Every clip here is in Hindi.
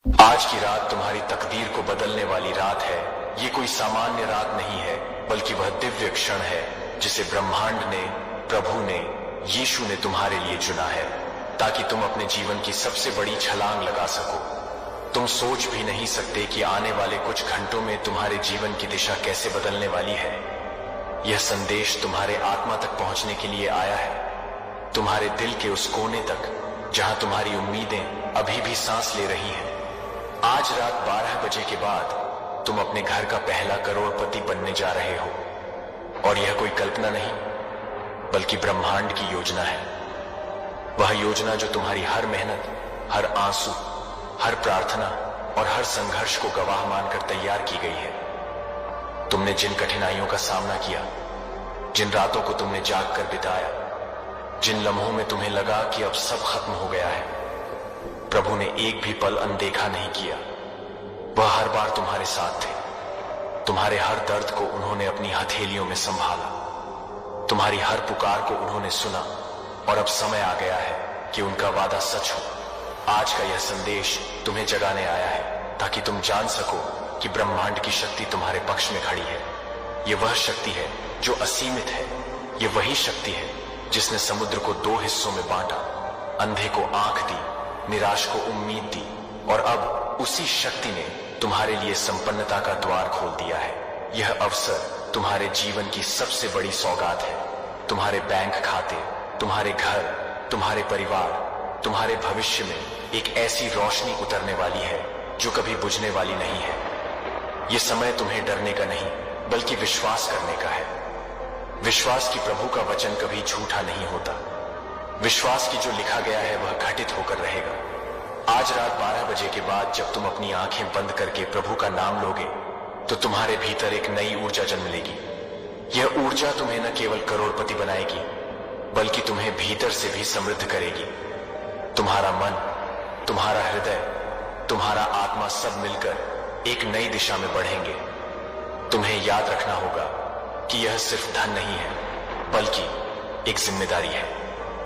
आज की रात तुम्हारी तकदीर को बदलने वाली रात है। ये कोई सामान्य रात नहीं है, बल्कि वह दिव्य क्षण है जिसे ब्रह्मांड ने, प्रभु ने, यीशु ने तुम्हारे लिए चुना है, ताकि तुम अपने जीवन की सबसे बड़ी छलांग लगा सको। तुम सोच भी नहीं सकते कि आने वाले कुछ घंटों में तुम्हारे जीवन की दिशा कैसे बदलने वाली है। यह संदेश तुम्हारे आत्मा तक पहुंचने के लिए आया है, तुम्हारे दिल के उस कोने तक जहां तुम्हारी उम्मीदें अभी भी सांस ले रही हैं। आज रात 12 बजे के बाद तुम अपने घर का पहला करोड़पति बनने जा रहे हो, और यह कोई कल्पना नहीं, बल्कि ब्रह्मांड की योजना है। वह योजना जो तुम्हारी हर मेहनत, हर आंसू, हर प्रार्थना और हर संघर्ष को गवाह मानकर तैयार की गई है। तुमने जिन कठिनाइयों का सामना किया, जिन रातों को तुमने जाग कर बिताया, जिन लम्हों में तुम्हें लगा कि अब सब खत्म हो गया है, प्रभु ने एक भी पल अनदेखा नहीं किया। वह हर बार तुम्हारे साथ थे। तुम्हारे हर दर्द को उन्होंने अपनी हथेलियों में संभाला, तुम्हारी हर पुकार को उन्होंने सुना, और अब समय आ गया है कि उनका वादा सच हो। आज का यह संदेश तुम्हें जगाने आया है, ताकि तुम जान सको कि ब्रह्मांड की शक्ति तुम्हारे पक्ष में खड़ी है। यह वह शक्ति है जो असीमित है। यह वही शक्ति है जिसने समुद्र को 2 हिस्सों में बांटा, अंधे को आंख दी, निराश को उम्मीद दी, और अब उसी शक्ति ने तुम्हारे लिए संपन्नता का द्वार खोल दिया है। यह अवसर तुम्हारे जीवन की सबसे बड़ी सौगात है। तुम्हारे बैंक खाते, तुम्हारे घर, तुम्हारे परिवार, तुम्हारे भविष्य में एक ऐसी रोशनी उतरने वाली है जो कभी बुझने वाली नहीं है। यह समय तुम्हें डरने का नहीं, बल्कि विश्वास करने का है। विश्वास कि प्रभु का वचन कभी झूठा नहीं होता। विश्वास कि जो लिखा गया है वह घटित होकर रहेगा। आज रात 12 बजे के बाद जब तुम अपनी आंखें बंद करके प्रभु का नाम लोगे, तो तुम्हारे भीतर एक नई ऊर्जा जन्म लेगी। यह ऊर्जा तुम्हें न केवल करोड़पति बनाएगी, बल्कि तुम्हें भीतर से भी समृद्ध करेगी। तुम्हारा मन, तुम्हारा हृदय, तुम्हारा आत्मा सब मिलकर एक नई दिशा में बढ़ेंगे। तुम्हें याद रखना होगा कि यह सिर्फ धन नहीं है, बल्कि एक जिम्मेदारी है,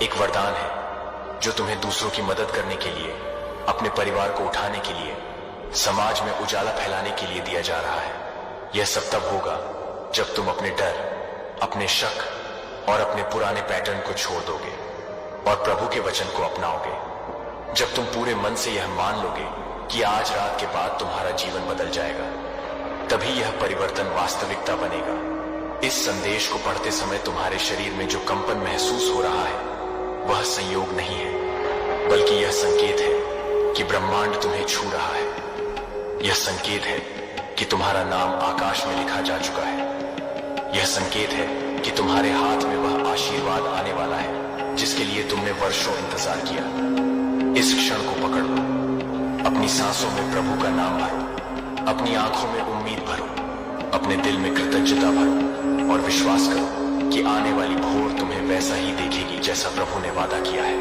एक वरदान है जो तुम्हें दूसरों की मदद करने के लिए, अपने परिवार को उठाने के लिए, समाज में उजाला फैलाने के लिए दिया जा रहा है। यह सब तब होगा जब तुम अपने डर, अपने शक और अपने पुराने पैटर्न को छोड़ दोगे और प्रभु के वचन को अपनाओगे। जब तुम पूरे मन से यह मान लोगे कि आज रात के बाद तुम्हारा जीवन बदल जाएगा, तभी यह परिवर्तन वास्तविकता बनेगा। इस संदेश को पढ़ते समय तुम्हारे शरीर में जो कंपन महसूस हो रहा है, वह संयोग नहीं है, बल्कि यह संकेत है कि ब्रह्मांड तुम्हें छू रहा है। यह संकेत है कि तुम्हारा नाम आकाश में लिखा जा चुका है। यह संकेत है कि तुम्हारे हाथ में वह आशीर्वाद आने वाला है जिसके लिए तुमने वर्षों इंतजार किया। इस क्षण को पकड़ लो। अपनी सांसों में प्रभु का नाम भरो, अपनी आंखों में उम्मीद भरो, अपने दिल में कृतज्ञता भरो, और विश्वास करो कि आने वाली भोर तुम्हें वैसा ही देखेगी जैसा प्रभु ने वादा किया है।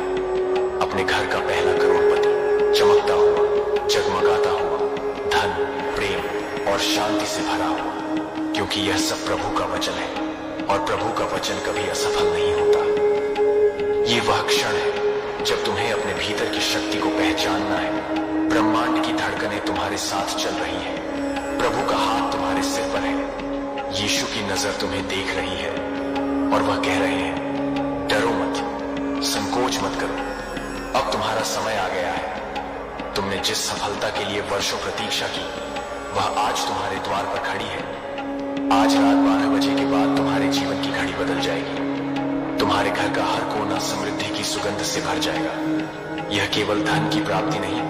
अपने घर का पहला करोड़पति, चमकता हुआ, जगमगाता हुआ, धन, प्रेम और शांति से भरा हुआ, क्योंकि यह सब प्रभु का वचन है, और प्रभु का वचन कभी असफल नहीं होता। ये वह क्षण है जब तुम्हें अपने भीतर की शक्ति को पहचानना है। ब्रह्मांड की धड़कनें तुम्हारे साथ चल रही है, प्रभु का हाथ तुम्हारे सिर पर है, यीशु की नजर तुम्हें देख रही है, और वह कह रहे हैं, डरो मत, संकोच मत करो, अब तुम्हारा समय आ गया है। तुमने जिस सफलता के लिए वर्षों प्रतीक्षा की, वह आज तुम्हारे द्वार पर खड़ी है। आज रात 12 बजे के बाद तुम्हारे जीवन की घड़ी बदल जाएगी। तुम्हारे घर का हर कोना समृद्धि की सुगंध से भर जाएगा। यह केवल धन की प्राप्ति नहीं,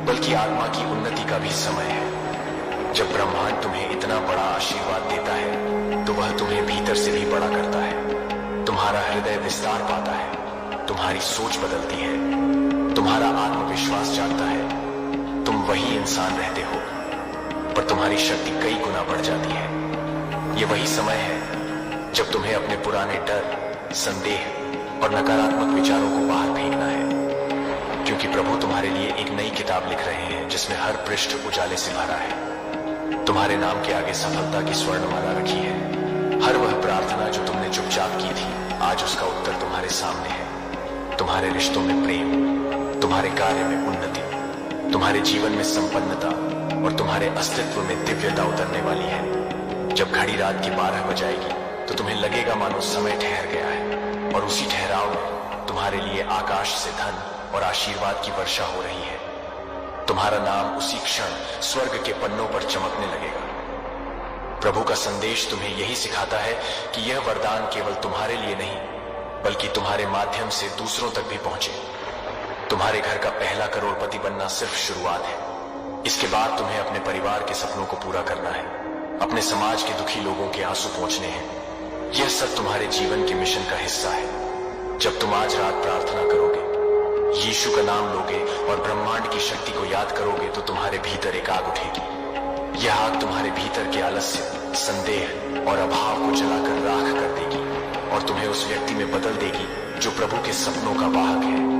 बल्कि आत्मा की उन्नति का भी समय है। जब ब्रह्मांड तुम्हें इतना बड़ा आशीर्वाद देता है, तो वह तुम्हें भीतर से भी बड़ा करता है। तुम्हारा हृदय विस्तार पाता है, तुम्हारी सोच बदलती है, तुम्हारा आत्मविश्वास जागता है। तुम वही इंसान रहते हो, पर तुम्हारी शक्ति कई गुना बढ़ जाती है। यह वही समय है जब तुम्हें अपने पुराने डर, संदेह और नकारात्मक विचारों को बाहर फेंकना है, क्योंकि प्रभु तुम्हारे लिए एक नई किताब लिख रहे हैं जिसमें हर पृष्ठ उजाले से भरा है। तुम्हारे नाम के आगे सफलता की स्वर्णमाला रखी है। हर वह प्रार्थना जो तुमने चुपचाप की थी, आज उसका उत्तर तुम्हारे सामने है। तुम्हारे रिश्तों में प्रेम, तुम्हारे कार्य में उन्नति, तुम्हारे जीवन में संपन्नता और तुम्हारे अस्तित्व में दिव्यता उतरने वाली है। जब घड़ी रात की 12 बजाएगी तो तुम्हें लगेगा मानो समय ठहर गया है, और उसी ठहराव में तुम्हारे लिए आकाश से धन और आशीर्वाद की वर्षा हो रही है। तुम्हारा नाम उसी क्षण स्वर्ग के पन्नों पर चमकने लगेगा। प्रभु का संदेश तुम्हें यही सिखाता है कि यह वरदान केवल तुम्हारे लिए नहीं, बल्कि तुम्हारे माध्यम से दूसरों तक भी पहुंचे। तुम्हारे घर का पहला करोड़पति बनना सिर्फ शुरुआत है। इसके बाद तुम्हें अपने परिवार के सपनों को पूरा करना है, अपने समाज के दुखी लोगों के आंसू पोंछने हैं। यह सब तुम्हारे जीवन के मिशन का हिस्सा है। जब तुम आज रात प्रार्थना करोगे, यीशु का नाम लोगे और ब्रह्मांड की शक्ति को याद करोगे, तो तुम्हारे भीतर एक आग उठेगी। यह आग तुम्हारे भीतर के आलस्य, संदेह और अभाव को जलाकर राख कर देगी और तुम्हें उस व्यक्ति में बदल देगी जो प्रभु के सपनों का वाहक है।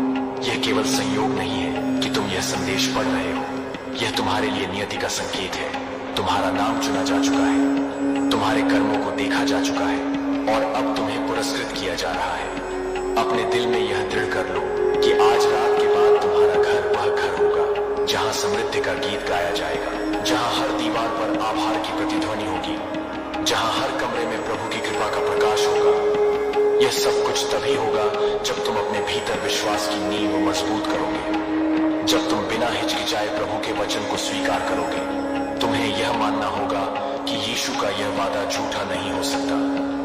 यह केवल संयोग नहीं है कि तुम यह संदेश पढ़ रहे हो, यह तुम्हारे लिए नियति का संकेत है। तुम्हारा नाम चुना जा चुका है, तुम्हारे कर्मों को देखा जा चुका है और अब तुम्हें पुरस्कृत किया जा रहा है। अपने दिल में यह दृढ़ कर लो कि आज रात के बाद तुम्हारा घर वह घर होगा जहां समृद्धि का गीत गाया जाएगा, जहां हर दीवार पर आभार की प्रतिध्वनि होगी, जहां हर कमरे में प्रभु की कृपा का प्रकाश होगा। यह सब कुछ तभी होगा जब तुम अपने भीतर विश्वास की नींव मजबूत करोगे, जब तुम बिना हिचकिचाए प्रभु के वचन को स्वीकार करोगे। तुम्हें यह मानना होगा कि यीशु का यह वादा झूठा नहीं हो सकता,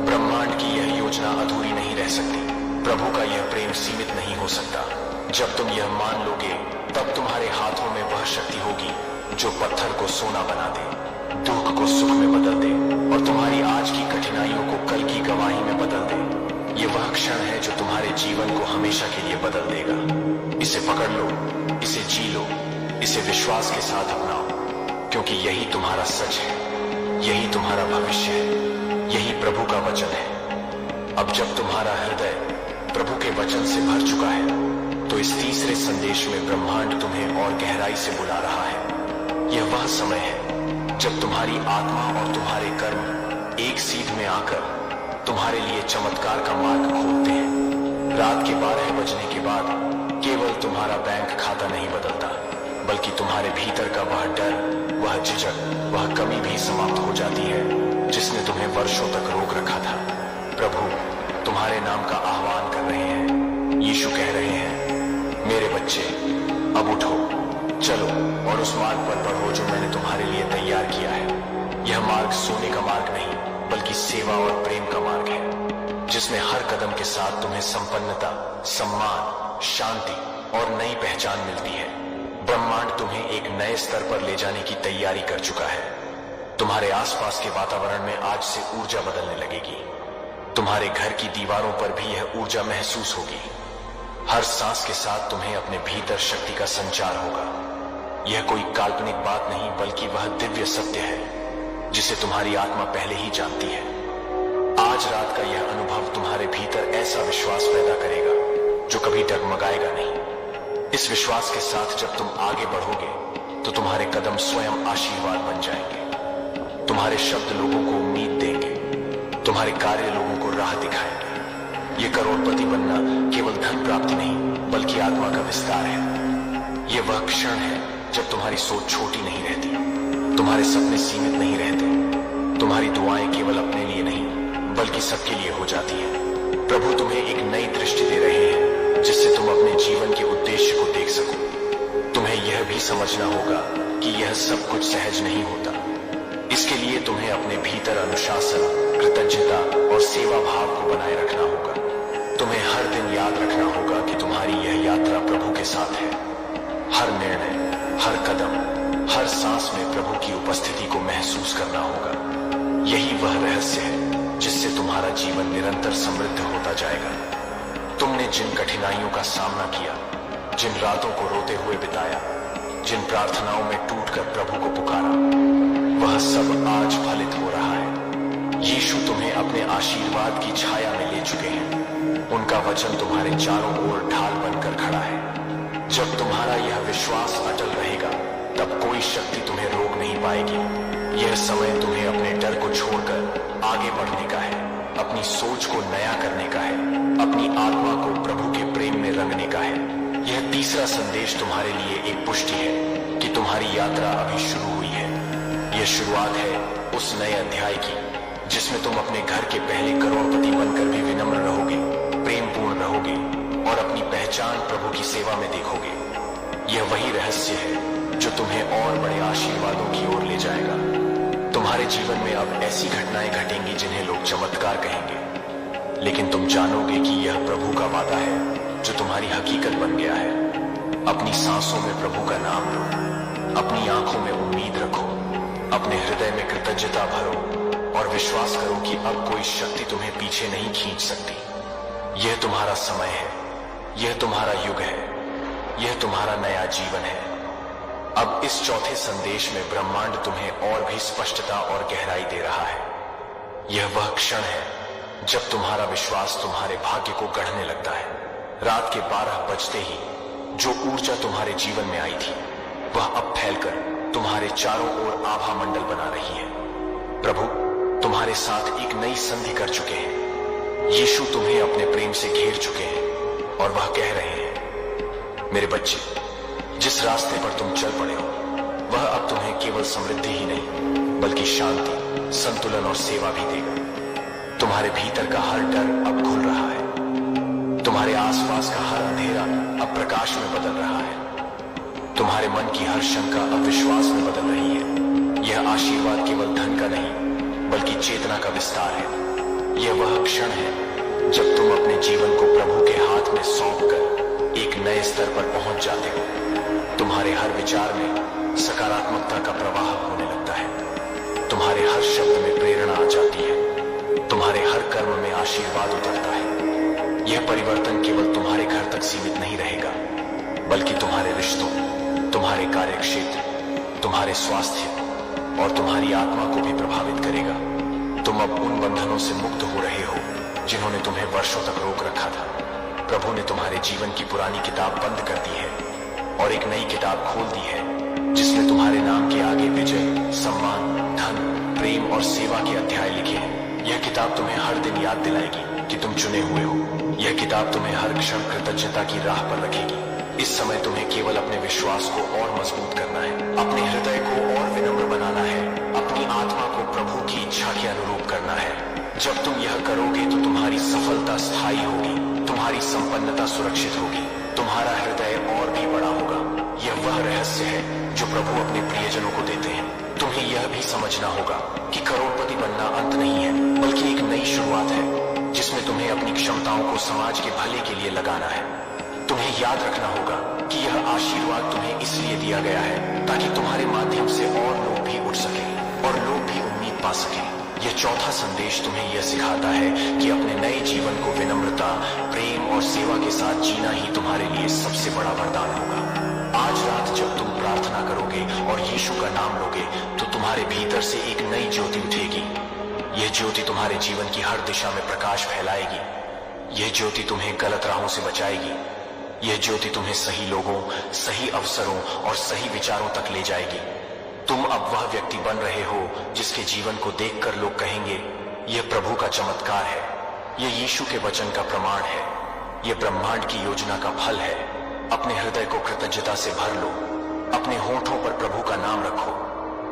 ब्रह्मांड की यह योजना अधूरी नहीं रह सकती, प्रभु का यह प्रेम सीमित नहीं हो सकता। जब तुम यह मान लोगे, तब तुम्हारे हाथों में वह शक्ति होगी जो पत्थर को सोना बना दे, दुख को सुख में बदल दे और तुम्हारी आज की कठिनाइयों को कल की गवाही में बदल दे। यह वह क्षण है जो तुम्हारे जीवन को हमेशा के लिए बदल देगा। इसे पकड़ लो, इसे जी लो, इसे विश्वास के साथ अपनाओ, क्योंकि यही तुम्हारा सच है, यही तुम्हारा भविष्य है, यही प्रभु का वचन है। अब जब तुम्हारा हृदय प्रभु के वचन से भर चुका है, तो इस तीसरे संदेश में ब्रह्मांड तुम्हें और गहराई से बुला रहा है। यह वह समय है जब तुम्हारी आत्मा और तुम्हारे कर्म एक सीध में आकर तुम्हारे लिए चमत्कार का मार्ग खोलते हैं। रात के 12 बजने के बाद केवल तुम्हारा बैंक खाता नहीं बदलता, बल्कि तुम्हारे भीतर का वह डर, वह झिझक, वह कमी भी समाप्त हो जाती है जिसने तुम्हें वर्षों तक रोक रखा था। प्रभु तुम्हारे नाम का आह्वान कर रहे हैं। यीशु कह रहे हैं, मेरे बच्चे अब उठो, चलो और उस मार्ग पर बढ़ो जो मैंने तुम्हारे लिए तैयार किया है। यह मार्ग सोने का मार्ग नहीं, बल्कि सेवा और प्रेम का मार्ग है, जिसमें हर कदम के साथ तुम्हें संपन्नता, सम्मान, शांति और नई पहचान मिलती है। ब्रह्मांड तुम्हें एक नए स्तर पर ले जाने की तैयारी कर चुका है। तुम्हारे आसपास के वातावरण में आज से ऊर्जा बदलने लगेगी। तुम्हारे घर की दीवारों पर भी यह ऊर्जा महसूस होगी। हर सांस के साथ तुम्हें अपने भीतर शक्ति का संचार होगा। यह कोई काल्पनिक बात नहीं, बल्कि वह दिव्य सत्य है जिसे तुम्हारी आत्मा पहले ही जानती है। आज रात का यह अनुभव तुम्हारे भीतर ऐसा विश्वास पैदा करेगा जो कभी डगमगाएगा नहीं। इस विश्वास के साथ जब तुम आगे बढ़ोगे, तो तुम्हारे कदम स्वयं आशीर्वाद बन जाएंगे। तुम्हारे शब्द लोगों को उम्मीद देंगे, तुम्हारे कार्य लोगों को राह दिखाएंगे। ये करोड़पति बनना केवल धन प्राप्ति नहीं, बल्कि आत्मा का विस्तार है। ये वह क्षण है जब तुम्हारी सोच छोटी नहीं रहती, तुम्हारे सपने सीमित नहीं रहते, तुम्हारी दुआएं केवल अपने लिए नहीं, बल्कि सबके लिए हो जाती हैं। प्रभु तुम्हें एक नई दृष्टि दे रहे हैं, जिससे तुम अपने जीवन के उद्देश्य को देख सको। तुम्हें यह भी समझना होगा कि यह सब कुछ सहज नहीं होता। इसके लिए तुम्हें अपने भीतर अनुशासन, कृतज्ञता और सेवा भाव को बनाए रखना होगा। तुम्हें हर दिन याद रखना होगा कि तुम्हारी यह यात्रा प्रभु के साथ है। हर निर्णय, हर कदम, हर सांस में प्रभु की उपस्थिति को महसूस करना होगा। यही वह रहस्य है जिससे तुम्हारा जीवन निरंतर समृद्ध होता जाएगा। तुमने जिन कठिनाइयों का सामना किया, जिन रातों को रोते हुए बिताया, जिन प्रार्थनाओं में टूटकर प्रभु को पुकारा, वह सब आज फलित हो रहा है। यीशु तुम्हें अपने आशीर्वाद की छाया में ले चुके हैं। उनका वचन तुम्हारे चारों ओर ढाल बनकर खड़ा है। जब तुम्हारा यह विश्वास अटल रहेगा, तब कोई शक्ति तुम्हें रोक नहीं पाएगी। यह समय तुम्हें अपने डर को छोड़कर आगे बढ़ने का है, अपनी सोच को नया करने का है, अपनी आत्मा को प्रभु के प्रेम में रंगने का है। यह तीसरा संदेश तुम्हारे लिए एक पुष्टि है कि तुम्हारी यात्रा अभी शुरू हुई है। यह शुरुआत है उस नए अध्याय की जिसमें तुम अपने घर के पहले करोड़पति बनकर भी विनम्र रहोगे, प्रेमपूर्ण रहोगे और अपनी पहचान प्रभु की सेवा में देखोगे। यह वही रहस्य है जो तुम्हें और बड़े आशीर्वादों की ओर ले जाएगा। तुम्हारे जीवन में अब ऐसी घटनाएं घटेंगी जिन्हें लोग चमत्कार कहेंगे, लेकिन तुम जानोगे कि यह प्रभु का वादा है जो तुम्हारी हकीकत बन गया है। अपनी सांसों में प्रभु का नाम लो, अपनी आंखों में उम्मीद रखो, अपने हृदय में कृतज्ञता भरो और विश्वास करो कि अब कोई शक्ति तुम्हें पीछे नहीं खींच सकती। यह तुम्हारा समय है, यह तुम्हारा युग है, यह तुम्हारा नया जीवन है। अब इस चौथे संदेश में ब्रह्मांड तुम्हें और भी स्पष्टता और गहराई दे रहा है। यह वह क्षण है जब तुम्हारा विश्वास तुम्हारे भाग्य को गढ़ने लगता है। रात के 12 बजते ही जो ऊर्जा तुम्हारे जीवन में आई थी वह अब फैलकर तुम्हारे चारों ओर आभा मंडल बना रही है। प्रभु तुम्हारे साथ एक नई संधि कर चुके हैं। यीशु तुम्हें अपने प्रेम से घेर चुके हैं और वह कह रहे हैं, मेरे बच्चे, जिस रास्ते पर तुम चल पड़े हो वह अब तुम्हें केवल समृद्धि ही नहीं बल्कि शांति, संतुलन और सेवा भी देगा। तुम्हारे भीतर का हर डर अब खुल रहा है, तुम्हारे आसपास का हर अंधेरा अब प्रकाश में बदल रहा है, तुम्हारे मन की हर शंका अब विश्वास में बदल रही है। यह आशीर्वाद केवल धन का नहीं बल्कि चेतना का विस्तार है। यह वह क्षण है जब तुम अपने जीवन को प्रभु के हाथ में सौंपकर एक नए स्तर पर पहुंच जाते हो। तुम्हारे हर विचार में सकारात्मकता का प्रवाह होने लगता है, तुम्हारे हर शब्द में प्रेरणा आ जाती है, तुम्हारे हर कर्म में आशीर्वाद उतरता है। यह परिवर्तन केवल तुम्हारे घर तक सीमित नहीं रहेगा बल्कि तुम्हारे रिश्तों, तुम्हारे कार्यक्षेत्र, तुम्हारे स्वास्थ्य और तुम्हारी आत्मा को भी प्रभावित करेगा। तुम अब उन बंधनों से मुक्त हो रहे हो जिन्होंने तुम्हें वर्षों तक रोक रखा था। प्रभु ने तुम्हारे जीवन की पुरानी किताब बंद कर दी है और एक नई किताब खोल दी है जिसमें तुम्हारे नाम के आगे विजय, सम्मान, धन, प्रेम और सेवा के अध्याय लिखे हैं। यह किताब तुम्हें हर दिन याद दिलाएगी कि तुम चुने हुए हो। यह किताब तुम्हें हर क्षण कृतज्ञता की राह पर रखेगी। इस समय तुम्हें केवल अपने विश्वास को और मजबूत करना है, अपने हृदय को और विनम्र बनाना है, अपनी आत्मा को प्रभु की इच्छा के अनुरूप करना है। जब तुम यह करोगे तो तुम्हारी सफलता स्थायी होगी, तुम्हारी संपन्नता सुरक्षित होगी, तुम्हारा हृदय और भी बड़ा होगा। यह वह रहस्य है जो प्रभु अपने प्रियजनों को देते हैं। तुम्हें यह भी समझना होगा कि करोड़पति बनना अंत नहीं है बल्कि एक नई शुरुआत है जिसमें तुम्हें अपनी क्षमताओं को समाज के भले के लिए लगाना है। तुम्हें याद रखना होगा कि यह आशीर्वाद तुम्हें इसलिए दिया गया है ताकि तुम्हारे माध्यम से और लोग भी उठ सकें और लोग भी उम्मीद पा सकें। यह चौथा संदेश तुम्हें यह सिखाता है कि अपने नए जीवन को विनम्रता, प्रेम और सेवा के साथ जीना ही तुम्हारे लिए सबसे बड़ा वरदान होगा। आज रात जब तुम प्रार्थना करोगे और यीशु का नाम लोगे तो तुम्हारे भीतर से एक नई ज्योति उठेगी। यह ज्योति तुम्हारे जीवन की हर दिशा में प्रकाश फैलाएगी। यह ज्योति तुम्हें गलत राहों से बचाएगी। यह ज्योति तुम्हें सही लोगों, सही अवसरों और सही विचारों तक ले जाएगी। तुम अब वह व्यक्ति बन रहे हो जिसके जीवन को देखकर लोग कहेंगे, यह प्रभु का चमत्कार है, यह यीशु के वचन का प्रमाण है, यह ब्रह्मांड की योजना का फल है। अपने हृदय को कृतज्ञता से भर लो, अपने होठों पर प्रभु का नाम रखो,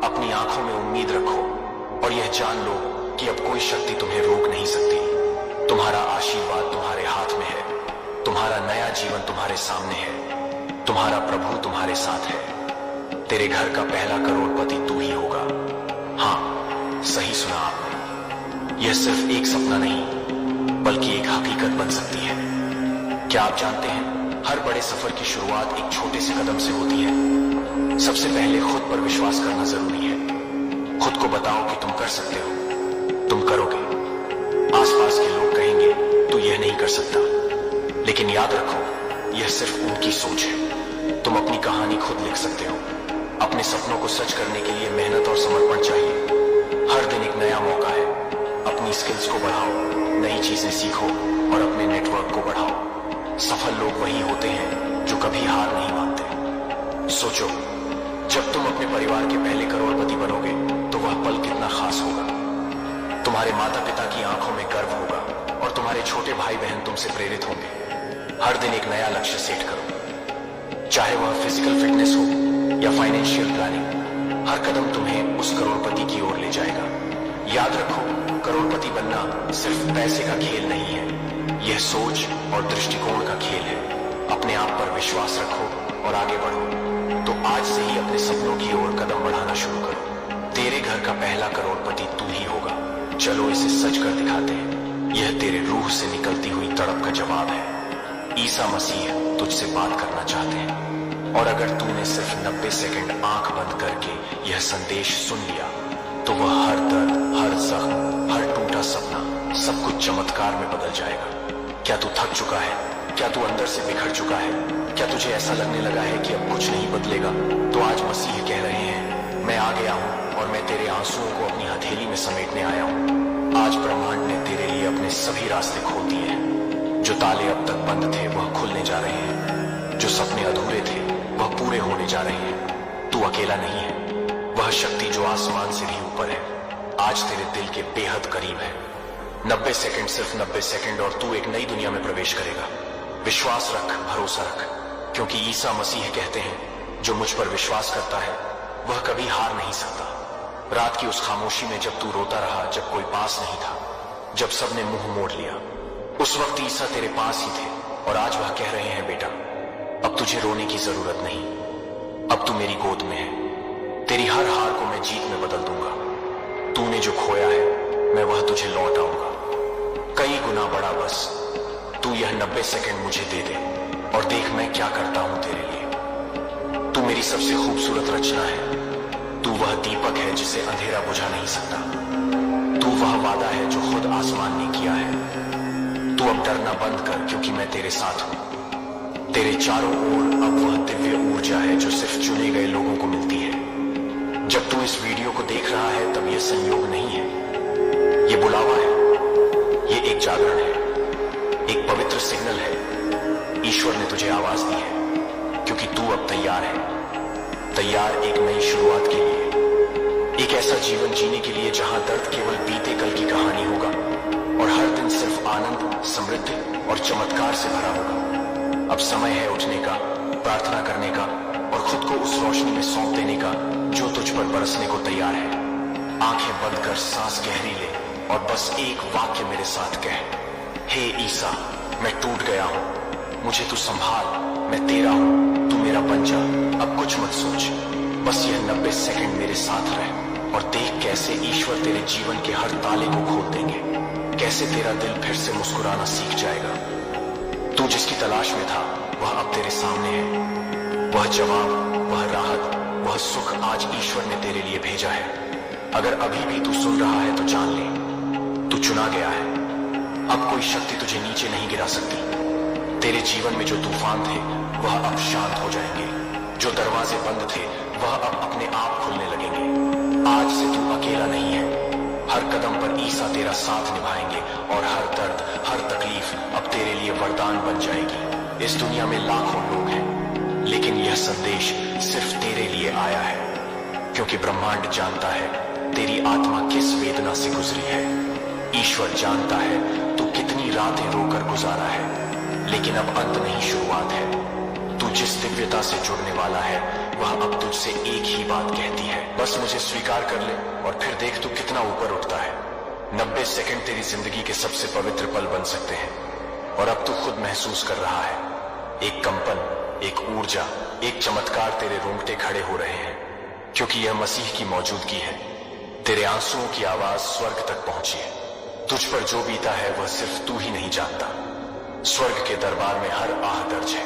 अपनी आंखों में उम्मीद रखो और यह जान लो कि अब कोई शक्ति तुम्हें रोक नहीं सकती। तुम्हारा आशीर्वाद तुम्हारे हाथ में है, तुम्हारा नया जीवन तुम्हारे सामने है, तुम्हारा प्रभु तुम्हारे साथ है। तेरे घर का पहला करोड़पति तू ही होगा। हाँ, सही सुना आपने। यह सिर्फ एक सपना नहीं बल्कि एक हकीकत बन सकती है। क्या आप जानते हैं, हर बड़े सफर की शुरुआत एक छोटे से कदम से होती है। सबसे पहले खुद पर विश्वास करना जरूरी है। खुद को बताओ कि तुम कर सकते हो, तुम करोगे। आसपास के लोग कहेंगे तू यह नहीं कर सकता, लेकिन याद रखो यह सिर्फ उनकी सोच है। तुम अपनी कहानी खुद लिख सकते हो। अपने सपनों को सच करने के लिए मेहनत और समर्पण चाहिए। हर दिन एक नया मौका है। अपनी स्किल्स को बढ़ाओ, नई चीजें सीखो और अपने नेटवर्क को बढ़ाओ। सफल लोग वही होते हैं जो कभी हार नहीं मानते। सोचो, जब तुम अपने परिवार के पहले करोड़पति बनोगे तो वह पल कितना खास होगा। तुम्हारे माता पिता की आंखों में गर्व होगा और तुम्हारे छोटे भाई बहन तुमसे प्रेरित होंगे। हर दिन एक नया लक्ष्य सेट करो, चाहे वह फिजिकल फिटनेस हो, या फाइनेंशियल प्लानिंग, हर कदम तुम्हें उस करोड़पति की ओर ले जाएगा। याद रखो, करोड़पति बनना सिर्फ पैसे का खेल नहीं है, यह सोच और दृष्टिकोण का खेल है। अपने आप पर विश्वास रखो और आगे बढ़ो। तो आज से ही अपने सपनों की ओर कदम बढ़ाना शुरू करो। तेरे घर का पहला करोड़पति तू ही होगा। चलो इसे सच कर दिखाते हैं। यह तेरे रूह से निकलती हुई तड़प का जवाब है। ईसा मसीह तुझसे बात करना चाहते हैं, और अगर तूने सिर्फ 90 सेकंड आंख बंद करके यह संदेश सुन लिया तो वह हर दर्द, हर जख्म, हर टूटा सपना सब कुछ चमत्कार में बदल जाएगा। क्या तू थक चुका है? क्या तू अंदर से बिखर चुका है? क्या तुझे ऐसा लगने लगा है कि अब कुछ नहीं बदलेगा? तो आज मसीह कह रहे हैं, मैं आ गया हूं और मैं तेरे आंसुओं को अपनी हथेली में समेटने आया हूं। आज ब्रह्मांड ने तेरे लिए अपने सभी रास्ते खोल दिए हैं। जो ताले अब तक बंद थे वह खुलने जा रहे हैं। जो सपने अधूरे थे वह पूरे होने जा रहे हैं। तू अकेला नहीं है। वह शक्ति जो आसमान से भी ऊपर है आज तेरे दिल के बेहद करीब है। 90 सेकंड, सिर्फ 90 सेकंड, और तू एक नई दुनिया में प्रवेश करेगा। विश्वास रख, भरोसा रख, क्योंकि ईसा मसीह कहते हैं, जो मुझ पर विश्वास करता है वह कभी हार नहीं सकता। रात की उस खामोशी में जब तू रोता रहा, जब कोई पास नहीं था, जब सबने मुंह मोड़ लिया, उस वक्त ईसा तेरे पास ही थे। और आज वह कह रहे हैं, बेटा अब तुझे रोने की जरूरत नहीं। अब तू मेरी गोद में है। तेरी हर हार को मैं जीत में बदल दूंगा। तूने जो खोया है मैं वह तुझे लौटाऊंगा, कई गुना बड़ा। बस तू यह 90 सेकंड मुझे दे दे और देख मैं क्या करता हूं तेरे लिए। तू मेरी सबसे खूबसूरत रचना है। तू वह दीपक है जिसे अंधेरा बुझा नहीं सकता। तू वह वादा है जो खुद आसमान ने किया है। तू अब डरना बंद कर, क्योंकि मैं तेरे साथ हूं। तेरे चारों ओर अब वह दिव्य ऊर्जा है जो सिर्फ चुने गए लोगों को मिलती है। जब तू इस वीडियो को देख रहा है तब यह संयोग नहीं है, यह बुलावा है, यह एक जागरण है, एक पवित्र सिग्नल है। ईश्वर ने तुझे आवाज दी है, क्योंकि तू अब तैयार है। तैयार एक नई शुरुआत के लिए, एक ऐसा जीवन जीने के लिए जहां दर्द केवल बीते कल की कहानी होगा और हर दिन सिर्फ आनंद, समृद्धि और चमत्कार से भरा होगा। अब समय है उठने का, प्रार्थना करने का और खुद को उस रोशनी में सौंप देने का जो तुझ पर बरसने को तैयार है। आंखें बंद कर सांस गहरी ले और बस एक वाक्य मेरे साथ कह, हे ईसा, मैं टूट गया हूं, मुझे तू संभाल, मैं तेरा हूं, तू मेरा बन जा। अब कुछ मत सोच, बस यह 90 सेकंड मेरे साथ रह और देख कैसे ईश्वर तेरे जीवन के हर ताले को खोल देंगे, कैसे तेरा दिल फिर से मुस्कुराना सीख जाएगा। तू जिसकी तलाश में था वह अब तेरे सामने है। वह जवाब, वह राहत, वह सुख आज ईश्वर ने तेरे लिए भेजा है। अगर अभी भी तू सुन रहा है तो जान ले, तू चुना गया है। अब कोई शक्ति तुझे नीचे नहीं गिरा सकती। तेरे जीवन में जो तूफान थे वह अब शांत हो जाएंगे। जो दरवाजे बंद थे वह अब अपने आप खुलने लगेंगे। आज से तू अकेला नहीं है। हर कदम पर ईसा तेरा साथ निभाएंगे और हर दर्द, हर तकलीफ अब तेरे लिए वरदान बन जाएगी। इस दुनिया में लाखों लोग हैं, लेकिन यह संदेश सिर्फ तेरे लिए आया है, क्योंकि ब्रह्मांड जानता है तेरी आत्मा किस वेदना से गुजरी है। ईश्वर जानता है तू कितनी रातें रोकर गुजारा है, लेकिन अब अंत नहीं, शुरुआत है। तू जिस दिव्यता से जुड़ने वाला है वह अब तुझसे एक ही बात कहती है, बस मुझे स्वीकार कर ले और फिर देख तू कितना ऊपर उठता है। 90 सेकंड तेरी जिंदगी के सबसे पवित्र पल बन सकते हैं और अब तू खुद महसूस कर रहा है। एक कंपन, एक ऊर्जा, एक चमत्कार तेरे रोंगटे खड़े हो रहे हैं, क्योंकि यह मसीह की मौजूदगी है। तेरे आंसुओं की आवाज स्वर्ग तक पहुंची है। तुझ पर जो बीता है वह सिर्फ तू ही नहीं जानता। स्वर्ग के दरबार में हर आह दर्ज है।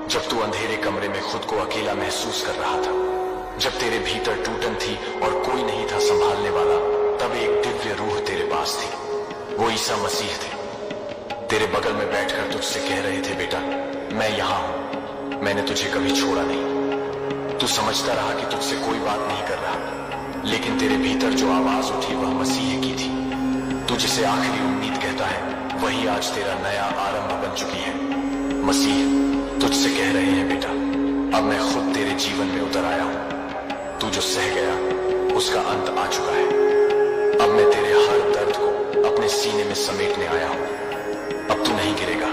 जब तू अंधेरे कमरे में खुद को अकेला महसूस कर रहा था, जब तेरे भीतर टूटन थी और कोई नहीं था संभालने वाला, तब एक दिव्य रूह तेरे पास थी। वो ईसा मसीह थे। तेरे बगल में बैठकर तुझसे कह रहे थे, बेटा मैं यहां हूं, मैंने तुझे कभी छोड़ा नहीं। तू समझता रहा कि तुझसे कोई बात नहीं कर रहा, लेकिन तेरे भीतर जो आवाज उठी वह मसीह की थी। तू जिसे आखिरी उम्मीद कहता है वही आज तेरा नया आरंभ बन चुकी है। मसीह तुझसे कह रहे हैं, बेटा अब मैं खुद तेरे जीवन में उतर आया हूं। तू जो सह गया उसका अंत आ चुका है। अब मैं तेरे हर दर्द को अपने सीने में समेटने आया हूं। अब तू नहीं गिरेगा,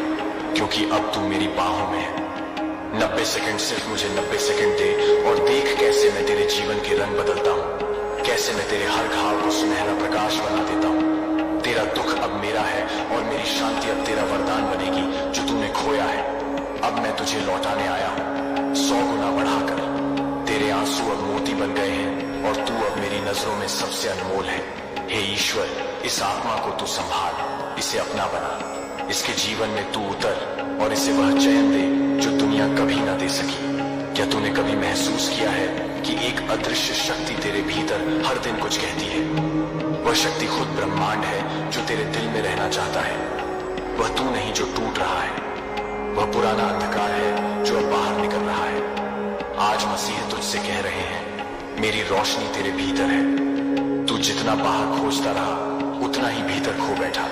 क्योंकि अब तू मेरी बाहों में है। 90 सेकंड सिर्फ मुझे 90 सेकंड दे और देख कैसे मैं तेरे जीवन के रंग बदलता हूँ, कैसे मैं तेरे हर घाव को सुनहरा प्रकाश बना देता हूँ। तेरा दुख अब मेरा है और मेरी शांति अब तेरा वरदान बनेगी जो तूने खोया है। अब मैं तुझे लौटाने आया हूँ 100 गुना बढ़ाकर। तेरे आंसू अब मोती बन गए हैं और तू अब मेरी नजरों में सबसे अनमोल है। हे ईश्वर, इस आत्मा को तू संभाल, इसे अपना बना, इसके जीवन में तू उतर और इसे वह चैन दे जो दुनिया कभी ना दे सकी। क्या तूने कभी महसूस किया है कि एक अदृश्य शक्ति तेरे भीतर हर दिन कुछ कहती है? वह शक्ति खुद ब्रह्मांड है जो तेरे दिल में रहना चाहता है। वह तू नहीं जो टूट रहा है, वह पुराना अंधकार है जो अब बाहर निकल रहा है। आज मसीह तुझसे कह रहे हैं, मेरी रोशनी तेरे भीतर है। तू जितना बाहर खोजता रहा उतना ही भीतर खो बैठा।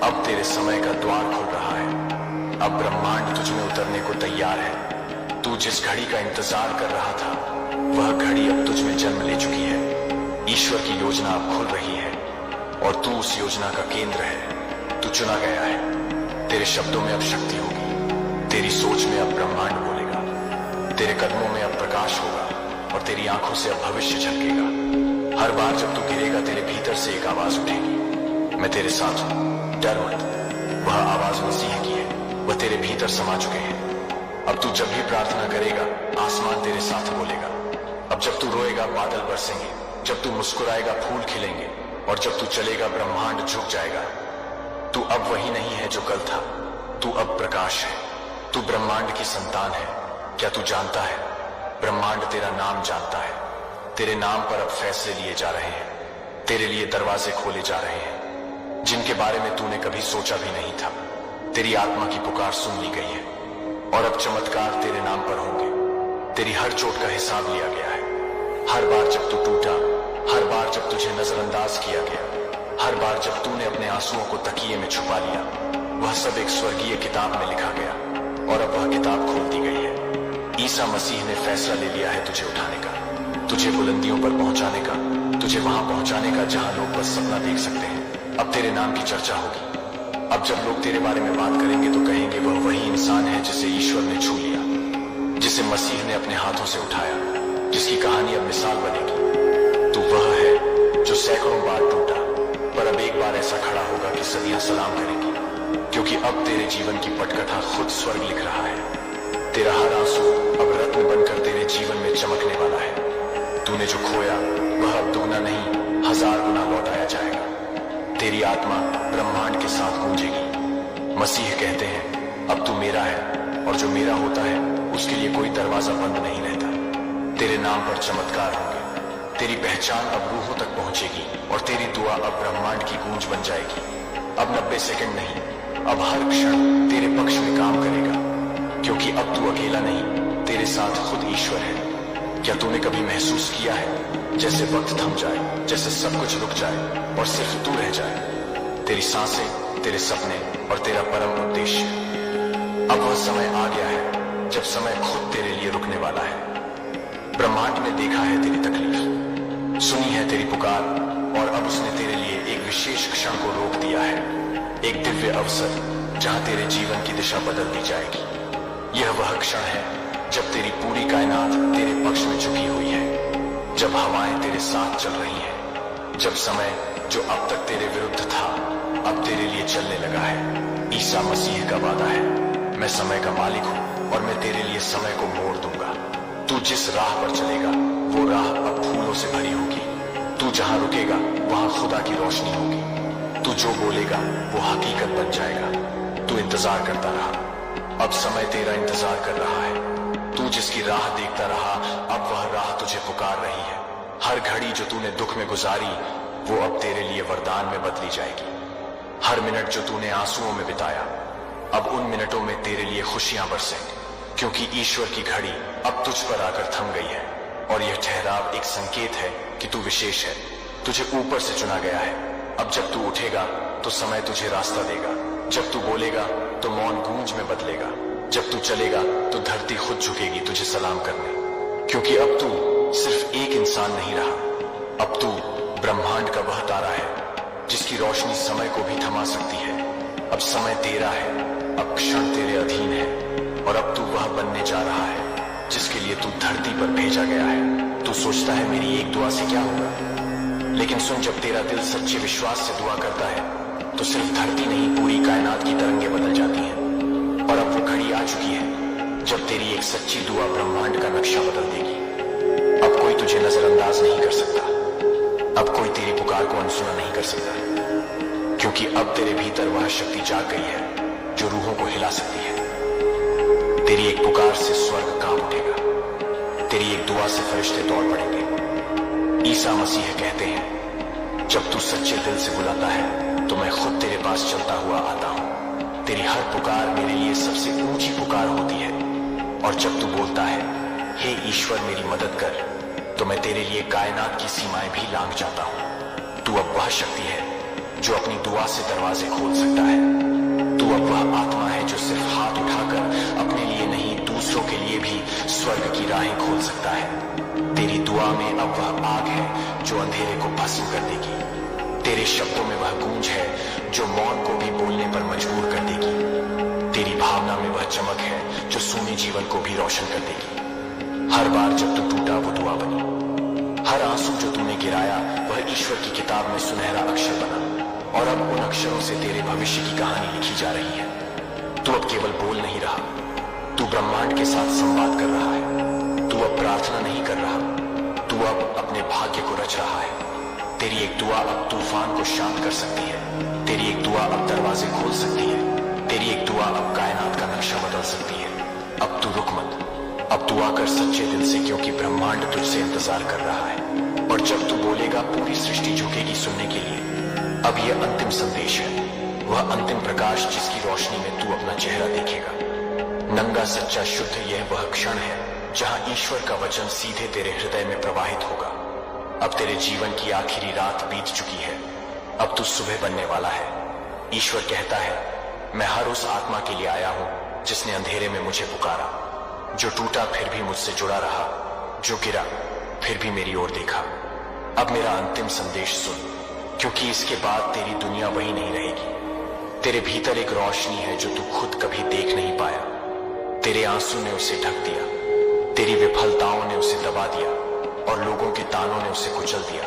अब तेरे समय का द्वार खुल रहा है। अब ब्रह्मांड तुझ में उतरने को तैयार है। तू जिस घड़ी का इंतजार कर रहा था वह घड़ी अब तुझ में जन्म ले चुकी है। ईश्वर की योजना अब खुल रही है और तू उस योजना का केंद्र है। तू चुना गया है। तेरे शब्दों में अब शक्ति होगी, तेरी सोच में अब ब्रह्मांड बोलेगा, तेरे कदमों में अब प्रकाश होगा और तेरी आंखों से अब भविष्य झलकेगा। हर बार जब तू गिरेगा तेरे भीतर से एक आवाज उठेगी, मैं तेरे साथ हूं, डर मत। वह आवाज मसीह की है, वह तेरे भीतर समा चुके हैं। अब तू जब भी प्रार्थना करेगा आसमान तेरे साथ बोलेगा। अब जब तू रोएगा बादल बरसेंगे, जब तू मुस्कुराएगा फूल खिलेंगे और जब तू चलेगा ब्रह्मांड झुक जाएगा। तू अब वही नहीं है जो कल था, तू अब प्रकाश है। तू ब्रह्मांड की संतान है। क्या तू जानता है, ब्रह्मांड तेरा नाम जानता है। तेरे नाम पर अब फैसले लिए जा रहे हैं, तेरे लिए दरवाजे खोले जा रहे हैं जिनके बारे में तूने कभी सोचा भी नहीं था। तेरी आत्मा की पुकार सुन ली गई है और अब चमत्कार तेरे नाम पर होंगे। तेरी हर चोट का हिसाब लिया गया है। हर बार जब तू टूटा, हर बार जब तुझे नजरअंदाज किया गया, हर बार जब तूने अपने आंसुओं को तकिए में छुपा लिया, वह सब एक स्वर्गीय किताब में लिखा गया और अब वह किताब खोल दी गई है। ईसा मसीह ने फैसला ले लिया है तुझे उठाने का, तुझे बुलंदियों पर पहुंचाने का, तुझे वहां पहुंचाने का जहां लोग बस सपना देख सकते हैं। अब तेरे नाम की चर्चा होगी। अब जब लोग तेरे बारे में बात करेंगे तो कहेंगे वह वही इंसान है जिसे ईश्वर ने छू लिया, जिसे मसीह ने अपने हाथों से उठाया, जिसकी कहानी अब मिसाल बनेगी। तू वह है जो सैकड़ों बार टूटा पर अब एक बार ऐसा खड़ा होगा कि सदियां सलाम करेंगी, क्योंकि अब तेरे जीवन की पटकथा खुद स्वर्ग लिख रहा है। तेरा हर आंसू अब रत्न बनकर तेरे जीवन में चमकने वाला है। तूने जो खोया वह अब दुगना नहीं 1000 गुना लौटाया जाएगा। तेरी आत्मा ब्रह्मांड के साथ गूंजेगी। मसीह कहते हैं, अब तू मेरा है और जो मेरा होता है उसके लिए कोई दरवाजा बंद नहीं रहता। तेरे नाम पर चमत्कार होंगे। तेरी पहचान अब रूहों तक पहुंचेगी और तेरी दुआ अब ब्रह्मांड की गूंज बन जाएगी। अब 90 सेकंड नहीं, अब हर क्षण तेरे पक्ष में काम करेगा, क्योंकि अब तू अकेला नहीं, तेरे साथ खुद ईश्वर है। क्या तूने कभी महसूस किया है जैसे वक्त थम जाए, जैसे सब कुछ रुक जाए और सिर्फ तू रह जाए? तेरी सांसें, तेरे सपने और तेरा परम उद्देश्य। अब वह समय आ गया है जब समय खुद तेरे लिए रुकने वाला है। ब्रह्मांड ने देखा है तेरी तकलीफ, सुनी है तेरी पुकार और अब उसने तेरे लिए एक विशेष क्षण को रोक दिया है, एक दिव्य अवसर जहां तेरे जीवन की दिशा बदल दी जाएगी। यह वह क्षण है जब तेरी पूरी कायनात तेरे पक्ष में झुकी हुई है, जब हवाएं तेरे साथ चल रही हैं, जब समय जो अब तक तेरे विरुद्ध था अब तेरे लिए चलने लगा है। ईसा मसीह का वादा है, मैं समय का मालिक हूं और मैं तेरे लिए समय को मोड़ दूंगा। तू जिस राह पर चलेगा वो राह अब फूलों से भरी होगी। तू जहां रुकेगा वहां खुदा की रोशनी होगी। तू जो बोलेगा वो हकीकत बन जाएगा। तू इंतजार करता रहा, अब समय तेरा इंतजार कर रहा है। तू जिसकी राह देखता रहा अब वह राह तुझे पुकार रही है। हर घड़ी जो तूने दुख में गुजारी वो अब तेरे लिए वरदान में बदली जाएगी। हर मिनट जो तूने आंसुओं में बिताया अब उन मिनटों में तेरे लिए खुशियां बरसेंगी, क्योंकि ईश्वर की घड़ी अब तुझ पर आकर थम गई है और यह ठहराव एक संकेत है कि तू विशेष है, तुझे ऊपर से चुना गया है। अब जब तू उठेगा तो समय तुझे रास्ता देगा, जब तू बोलेगा तो मौन गूंज में बदलेगा, जब तू चलेगा तो धरती खुद झुकेगी तुझे सलाम करने, क्योंकि अब तू सिर्फ एक इंसान नहीं रहा, अब तू ब्रह्मांड का वह तारा है जिसकी रोशनी समय को भी थमा सकती है। अब समय तेरा है, अब क्षण तेरे अधीन है। और अब तू वह बनने जा रहा है जिसके लिए तू धरती पर भेजा गया है। तू सोचता है मेरी एक दुआ से क्या होगा, लेकिन सुन, जब तेरा दिल सच्चे विश्वास से दुआ करता है तो सिर्फ धरती नहीं, पूरी कायनात की तरंगें बदल जाती हैं। और अब वो घड़ी आ चुकी है जब तेरी एक सच्ची दुआ ब्रह्मांड का नक्शा बदल देगी। अब कोई तुझे नजरअंदाज नहीं कर सकता, अब कोई तेरी पुकार को अनसुना नहीं कर सकता, क्योंकि अब तेरे भीतर वह शक्ति जाग गई है जो रूहों को हिला सकती है। तेरी एक पुकार से स्वर्ग कांप उठेगा, तेरी एक दुआ से फरिश्ते दौड़ पड़ेंगे। ईसा मसीह कहते हैं, जब तू सच्चे दिल से बुलाता है तो मैं खुद तेरे पास चलता हुआ आता हूं। तेरी हर पुकार मेरे लिए सबसे ऊंची पुकार होती है, और जब तू बोलता है, हे ईश्वर मेरी मदद कर, तो मैं तेरे लिए कायनात की सीमाएं भी लांघ जाता हूं। तू अब वह शक्ति है जो अपनी दुआ से दरवाजे खोल सकता है। तू अब वह आत्मा है जो सिर्फ हाथ उठाकर अपने लिए नहीं, दूसरों के लिए भी स्वर्ग की राहें खोल सकता है। तेरी दुआ में अब वह आग है जो अंधेरे को भस्म कर देगी। तेरे शब्दों में वह गूंज है जो मौन को भी बोलने पर मजबूर कर देगी। तेरी भावना में वह चमक है जो सूने जीवन को भी रोशन कर देगी। हर बार जब तू टूटा वो दुआ बनी, हर आंसू जो तूने गिराया वह ईश्वर की किताब में सुनहरा अक्षर बना, और अब उन अक्षरों से तेरे भविष्य की कहानी लिखी जा रही है। तू अब केवल बोल नहीं रहा, तू ब्रह्मांड के साथ संवाद कर रहा है। तू अब प्रार्थना नहीं कर रहा, तू अब अपने भाग्य को रच रहा है। तेरी एक दुआ अब तूफान को शांत कर सकती है, तेरी एक दुआ अब दरवाजे खोल सकती है, तेरी एक दुआ अब कायनात का नक्शा बदल सकती है। अब तू रुक मत, अब तू आकर सच्चे दिल से, क्योंकि ब्रह्मांड तुझसे इंतजार कर रहा है। और जब तू बोलेगा पूरी सृष्टि झुकेगी सुनने के लिए। अब यह अंतिम संदेश है, वह अंतिम प्रकाश जिसकी रोशनी में तू अपना चेहरा देखेगा। नंगा सच्चा शुद्ध, यह वह क्षण है जहां ईश्वर का वचन सीधे तेरे हृदय में प्रवाहित होगा। अब तेरे जीवन की आखिरी रात बीत चुकी है, अब तू सुबह बनने वाला है। ईश्वर कहता है, मैं हर उस आत्मा के लिए आया हूं जिसने अंधेरे में मुझे पुकारा, जो टूटा फिर भी मुझसे जुड़ा रहा, जो गिरा फिर भी मेरी ओर देखा। अब मेरा अंतिम संदेश सुन, क्योंकि इसके बाद तेरी दुनिया वही नहीं रहेगी। तेरे भीतर एक रोशनी है जो तू खुद कभी देख नहीं पाया। तेरे आंसू ने उसे ढक दिया, तेरी विफलताओं ने उसे दबा दिया, और लोगों के तानों ने उसे कुचल दिया,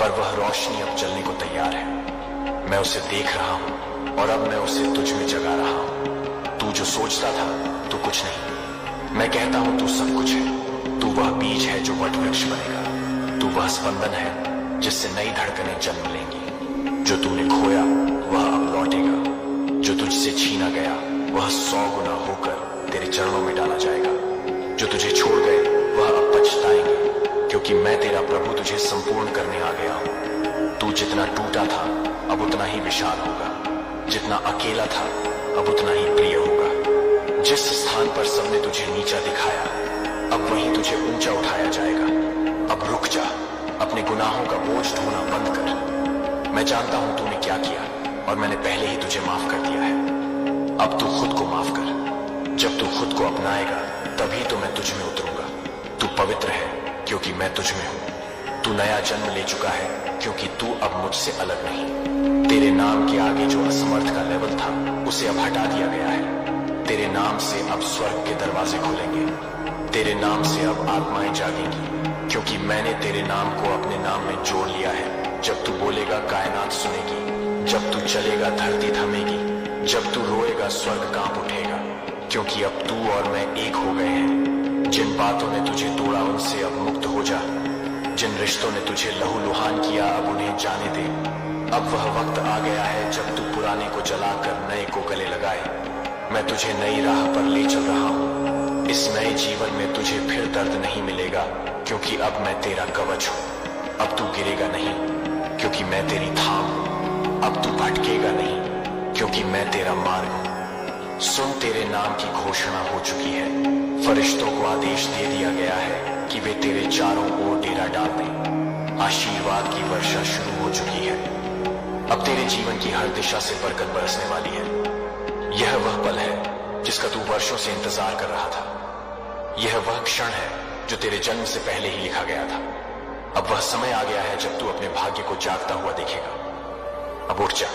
पर वह रोशनी अब जलने को तैयार है। मैं उसे देख रहा हूं, और अब मैं उसे तुझ में जगा रहा हूं। तू जो सोचता था तू कुछ नहीं, मैं कहता हूं तू सब कुछ है। तू वह बीज है जो वट वृक्ष बनेगा, तू वह स्पंदन है जिससे नई धड़कनें जन्म लेंगी। जो तूने खोया वह अब लौटेगा, जो तुझसे छीना गया वह 100 गुना होकर तेरे चरणों में डाला जाएगा। जो तुझे छोड़ गए वह अब पछताएंगे, क्योंकि मैं तेरा प्रभु तुझे संपूर्ण करने आ गया हूं। तू जितना टूटा था अब उतना ही विशाल होगा, जितना अकेला था अब उतना ही प्रिय होगा। जिस स्थान पर सबने तुझे नीचा दिखाया अब वहीं तुझे ऊंचा उठाया जाएगा। अब रुक जा, अपने गुनाहों का बोझ ढोना बंद कर। मैं जानता हूं तूने क्या किया, और मैंने पहले ही तुझे माफ कर दिया है। अब तू खुद को माफ कर। जब तू खुद को अपनाएगा तभी तो मैं तुझ में उतरूंगा। तू पवित्र है क्योंकि मैं तुझ में हूं। तू नया जन्म ले चुका है क्योंकि तू अब मुझसे अलग नहीं। तेरे नाम के आगे जो असमर्थ का लेवल था उसे अब हटा दिया गया है। तेरे नाम से अब स्वर्ग के दरवाजे खुलेंगे। तेरे नाम से अब आत्माएं जागेंगी, क्योंकि मैंने तेरे नाम को अपने नाम में जोड़ लिया है। जब तू बोलेगा कायनात सुनेगी, जब तू चलेगा धरती थमेगी, जब तू रोएगा स्वर्ग कांप उठेगा, क्योंकि अब तू और मैं एक हो गए हैं। जिन बातों ने तुझे तोड़ा उनसे अब मुक्त हो जा। जिन रिश्तों ने तुझे लहूलुहान किया अब उन्हें जाने दे। अब वह वक्त आ गया है जब तू पुराने को जलाकर नए को गले लगाए। मैं तुझे नई राह पर ले चल रहा हूँ। इस नए जीवन में तुझे फिर दर्द नहीं मिलेगा, क्योंकि अब मैं तेरा कवच हूँ। अब तू गिरेगा नहीं, क्योंकि मैं तेरी थाम हूँ। अब तू भटकेगा नहीं, क्योंकि मैं तेरा मार्ग हूँ। सुन, तेरे नाम की घोषणा हो चुकी है। फरिश्तों को आदेश दे दिया गया है कि वे तेरे चारों ओर डेरा डाल दें। आशीर्वाद की वर्षा शुरू हो चुकी है। अब तेरे जीवन की हर दिशा से बरकत बरसने वाली है। यह वह पल है जिसका तू वर्षों से इंतजार कर रहा था। यह वह क्षण है जो तेरे जन्म से पहले ही लिखा गया था। अब वह समय आ गया है जब तू अपने भाग्य को जागता हुआ देखेगा। अब उठ जा,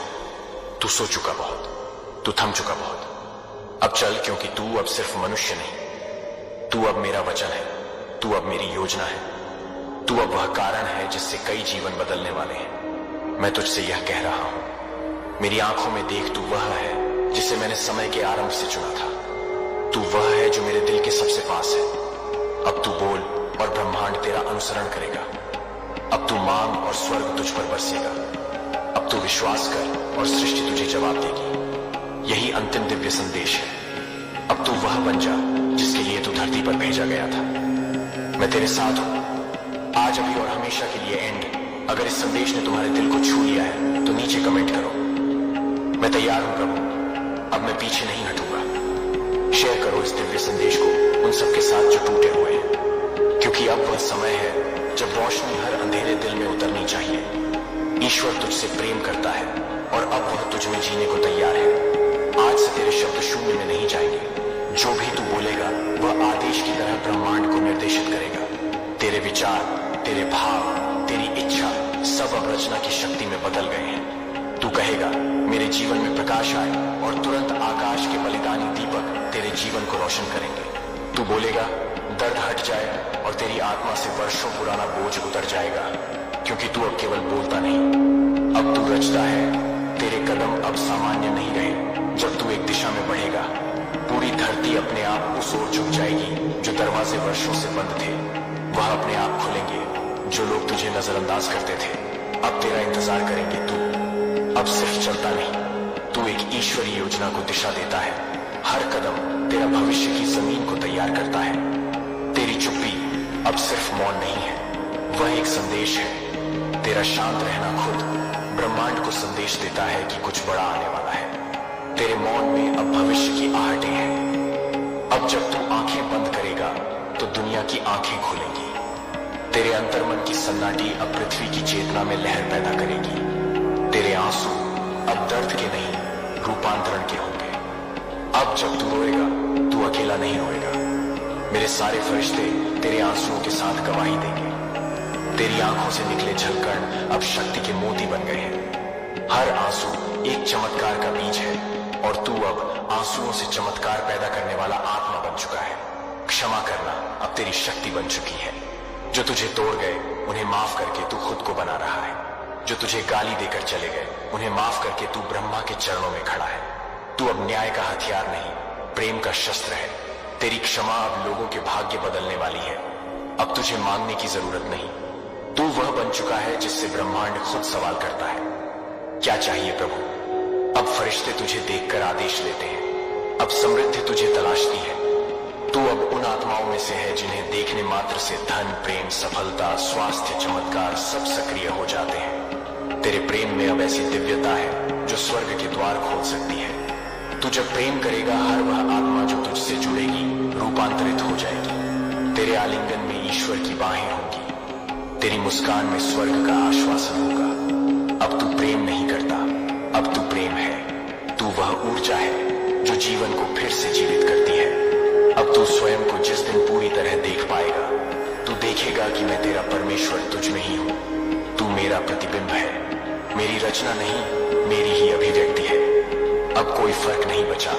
तू सो चुका बहुत, तू थम चुका बहुत। अब चल, क्योंकि तू अब सिर्फ मनुष्य नहीं, तू अब मेरा वचन है, तू अब मेरी योजना है, तू अब वह कारण है जिससे कई जीवन बदलने वाले हैं। मैं तुझसे यह कह रहा हूं, मेरी आंखों में देख, तू वह है जिसे मैंने समय के आरंभ से चुना था। तू वह है जो मेरे दिल के सबसे पास है। अब तू बोल और ब्रह्मांड तेरा अनुसरण करेगा। अब तू मांग और स्वर्ग तुझ पर बरसेगा। अब तू विश्वास कर और सृष्टि तुझे जवाब देगी। यही अंतिम दिव्य संदेश है। अब तू वह बन जा जिसके लिए तू धरती पर भेजा गया था। मैं तेरे साथ हूं, आज, अभी और हमेशा के लिए। एंड अगर इस संदेश ने तुम्हारे दिल को छू लिया है तो नीचे कमेंट करो, मैं तैयार हूं प्रभु, अब मैं पीछे नहीं हटूंगा। शेयर करो इस दिव्य संदेश को उन सबके साथ जो टूटे हुए हैं, क्योंकि अब वह समय है जब रोशनी हर अंधेरे दिल में उतरनी चाहिए। ईश्वर तुझसे प्रेम करता है और अब वह तुझ में जीने को तैयार है। आज से तेरे शब्द शून्य में नहीं जाएंगे। जो भी तू बोलेगा वह आदेश की तरह ब्रह्मांड को निर्देशित करेगा। तेरे विचार, तेरे भाव, तेरी इच्छा सब अब रचना की शक्ति में बदल गए हैं। तू कहेगा, मेरे जीवन में प्रकाश आए, और तुरंत आकाश के बलिदानी दीपक तेरे जीवन को रोशन करेंगे। तू बोलेगा, दर्द हट जाए और तेरी आत्मा से वर्षों पुराना बोझ उतर जाएगा, क्योंकि तू अब केवल बोलता नहीं, अब तू रचता है। तेरे कदम अब सामान्य नहीं रहे। जब तू एक दिशा में बढ़ेगा, पूरी धरती अपने आप उस ओर झुक जाएगी। जो दरवाजे वर्षों से बंद थे वह अपने आप खुलेंगे। जो लोग तुझे नजरअंदाज करते थे अब तेरा इंतजार करेंगे। तू अब सिर्फ चलता नहीं, तू एक ईश्वरीय योजना को दिशा देता है। हर कदम तेरा भविष्य की जमीन को तैयार करता है। तेरी चुप्पी अब सिर्फ मौन नहीं है, वह एक संदेश है। तेरा शांत रहना खुद ब्रह्मांड को संदेश देता है कि कुछ बड़ा आने वाला है। तेरे मौन में अब भविष्य की आहटें हैं। अब जब तू आंखें बंद करेगा तो दुनिया की आंखें खुलेंगी। तेरे अंतर्मन की सन्नाटी अब पृथ्वी की चेतना में लहर पैदा करेगी। तेरे आंसू अब दर्द के नहीं, रूपांतरण के होंगे। अब जब तू रोएगा तू अकेला नहीं रोएगा। मेरे सारे फरिश्ते तेरे आंसुओं के साथ गवाही देंगे। तेरी आंखों से निकले झलकण अब शक्ति के मोती बन गए हैं। हर आंसू एक चमत्कार का बीज है, और तू अब आंसुओं से चमत्कार पैदा करने वाला आत्मा बन चुका है। क्षमा करना अब तेरी शक्ति बन चुकी है। जो तुझे तोड़ गए उन्हें माफ करके तू खुद को बना रहा है। जो तुझे गाली देकर चले गए उन्हें माफ करके तू ब्रह्मा के चरणों में खड़ा है। तू अब न्याय का हथियार नहीं, प्रेम का शस्त्र है। तेरी क्षमा अब लोगों के भाग्य बदलने वाली है। अब तुझे मांगने की जरूरत नहीं, तू वह बन चुका है जिससे ब्रह्मांड खुद सवाल करता है, क्या चाहिए प्रभु? अब फरिश्ते तुझे देखकर आदेश देते हैं। अब समृद्धि तुझे तलाशती है। तू अब उन आत्माओं में से है जिन्हें देखने मात्र से धन, प्रेम, सफलता, स्वास्थ्य, चमत्कार सब सक्रिय हो जाते हैं। तेरे प्रेम में अब ऐसी दिव्यता है जो स्वर्ग के द्वार खोल सकती है। तू जब प्रेम करेगा, हर वह आत्मा जो तुझसे जुड़ेगी रूपांतरित हो जाएगी। तेरे आलिंगन में ईश्वर की बाहें होंगी। तेरी मुस्कान में स्वर्ग का आश्वासन होगा। अब तू प्रेम नहीं करता, अब तू प्रेम है। तू वह ऊर्जा है जो जीवन को फिर से जीवित करती है। अब तू स्वयं को जिस दिन पूरी तरह देख पाएगा, तू देखेगा कि मैं तेरा परमेश्वर तुझ में ही हूं। तू मेरा प्रतिबिंब है, मेरी रचना नहीं, मेरी ही अभिव्यक्ति है। अब कोई फर्क नहीं बचा,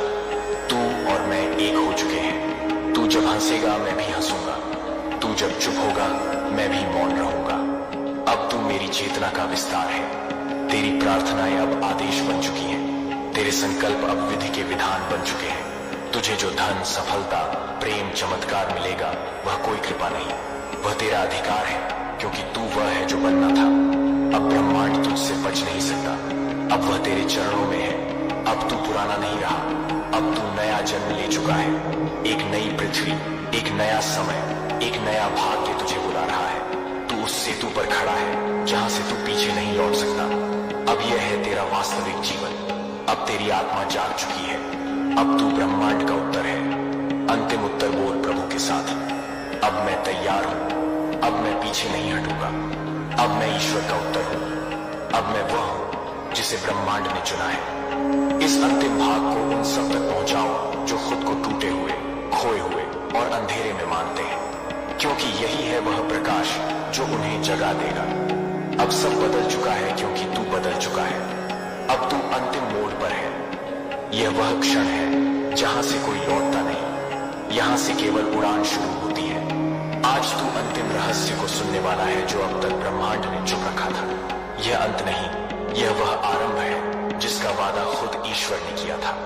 तू और मैं एक हो चुके हैं। तू जब हंसेगा मैं भी हंसूंगा, तू जब चुप होगा मैं भी मौन रहूंगा। अब तू मेरी चेतना का विस्तार है। तेरी प्रार्थनाएं अब आदेश बन चुकी हैं। तेरे संकल्प अब विधि के विधान बन चुके हैं। तुझे जो धन, सफलता, प्रेम, चमत्कार मिलेगा वह कोई कृपा नहीं, वह तेरा अधिकार है, क्योंकि तू वह है जो बनना था। अब ब्रह्मांड तुझसे बच नहीं सकता। अब वह तेरे चरणों में है। अब तू पुराना नहीं रहा, अब तू नया जन्म ले चुका है। एक नई पृथ्वी, एक नया समय, एक नया भाग्य तुझे बुला रहा है। तू उस सेतु पर खड़ा है जहां से तू पीछे नहीं लौट सकता। अब यह है तेरा वास्तविक जीवन। अब तेरी आत्मा जाग चुकी है। अब तू ब्रह्मांड का उत्तर है। अंतिम उत्तर बोल प्रभु के साथ, अब मैं तैयार हूं, अब मैं पीछे नहीं हटूंगा। अब मैं ईश्वर का उत्तर हूं, अब मैं वह हूं जिसे ब्रह्मांड ने चुना है। इस अंतिम भाग को उन सब तक पहुंचाओ जो खुद को टूटे हुए, खोए हुए और अंधेरे में मानते हैं, क्योंकि यही है वह प्रकाश जो उन्हें जगा देगा। अब सब बदल चुका है क्योंकि तू बदल चुका है। अब तू अंतिम मोड़ पर है। यह वह क्षण है जहां से कोई लौटता नहीं, यहां से केवल उड़ान शुरू होती है। आज तू अंतिम रहस्य को सुनने वाला है जो अब तक ब्रह्मांड ने चुप रखा था। यह अंत नहीं, यह वह आरंभ है जिसका वादा खुद ईश्वर ने किया था।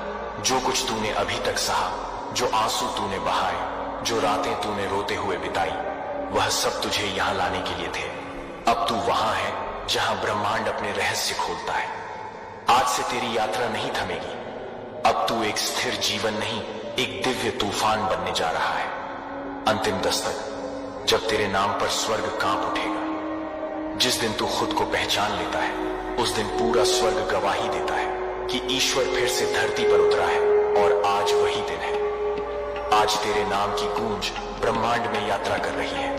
जो कुछ तूने अभी तक सहा, जो आंसू तूने बहाए, जो रातें तूने रोते हुए बिताई, वह सब तुझे यहां लाने के लिए थे। अब तू वहां है जहां ब्रह्मांड अपने रहस्य खोलता है। आज से तेरी यात्रा नहीं थमेगी। अब तू एक स्थिर जीवन नहीं, एक दिव्य तूफान बनने जा रहा है। अंतिम दस्तक, जब तेरे नाम पर स्वर्ग कांप उठेगा। जिस दिन तू खुद को पहचान लेता है, उस दिन पूरा स्वर्ग गवाही देता है कि ईश्वर फिर से धरती पर उतरा है और आज वही दिन है। आज तेरे नाम की गूंज ब्रह्मांड में यात्रा कर रही है।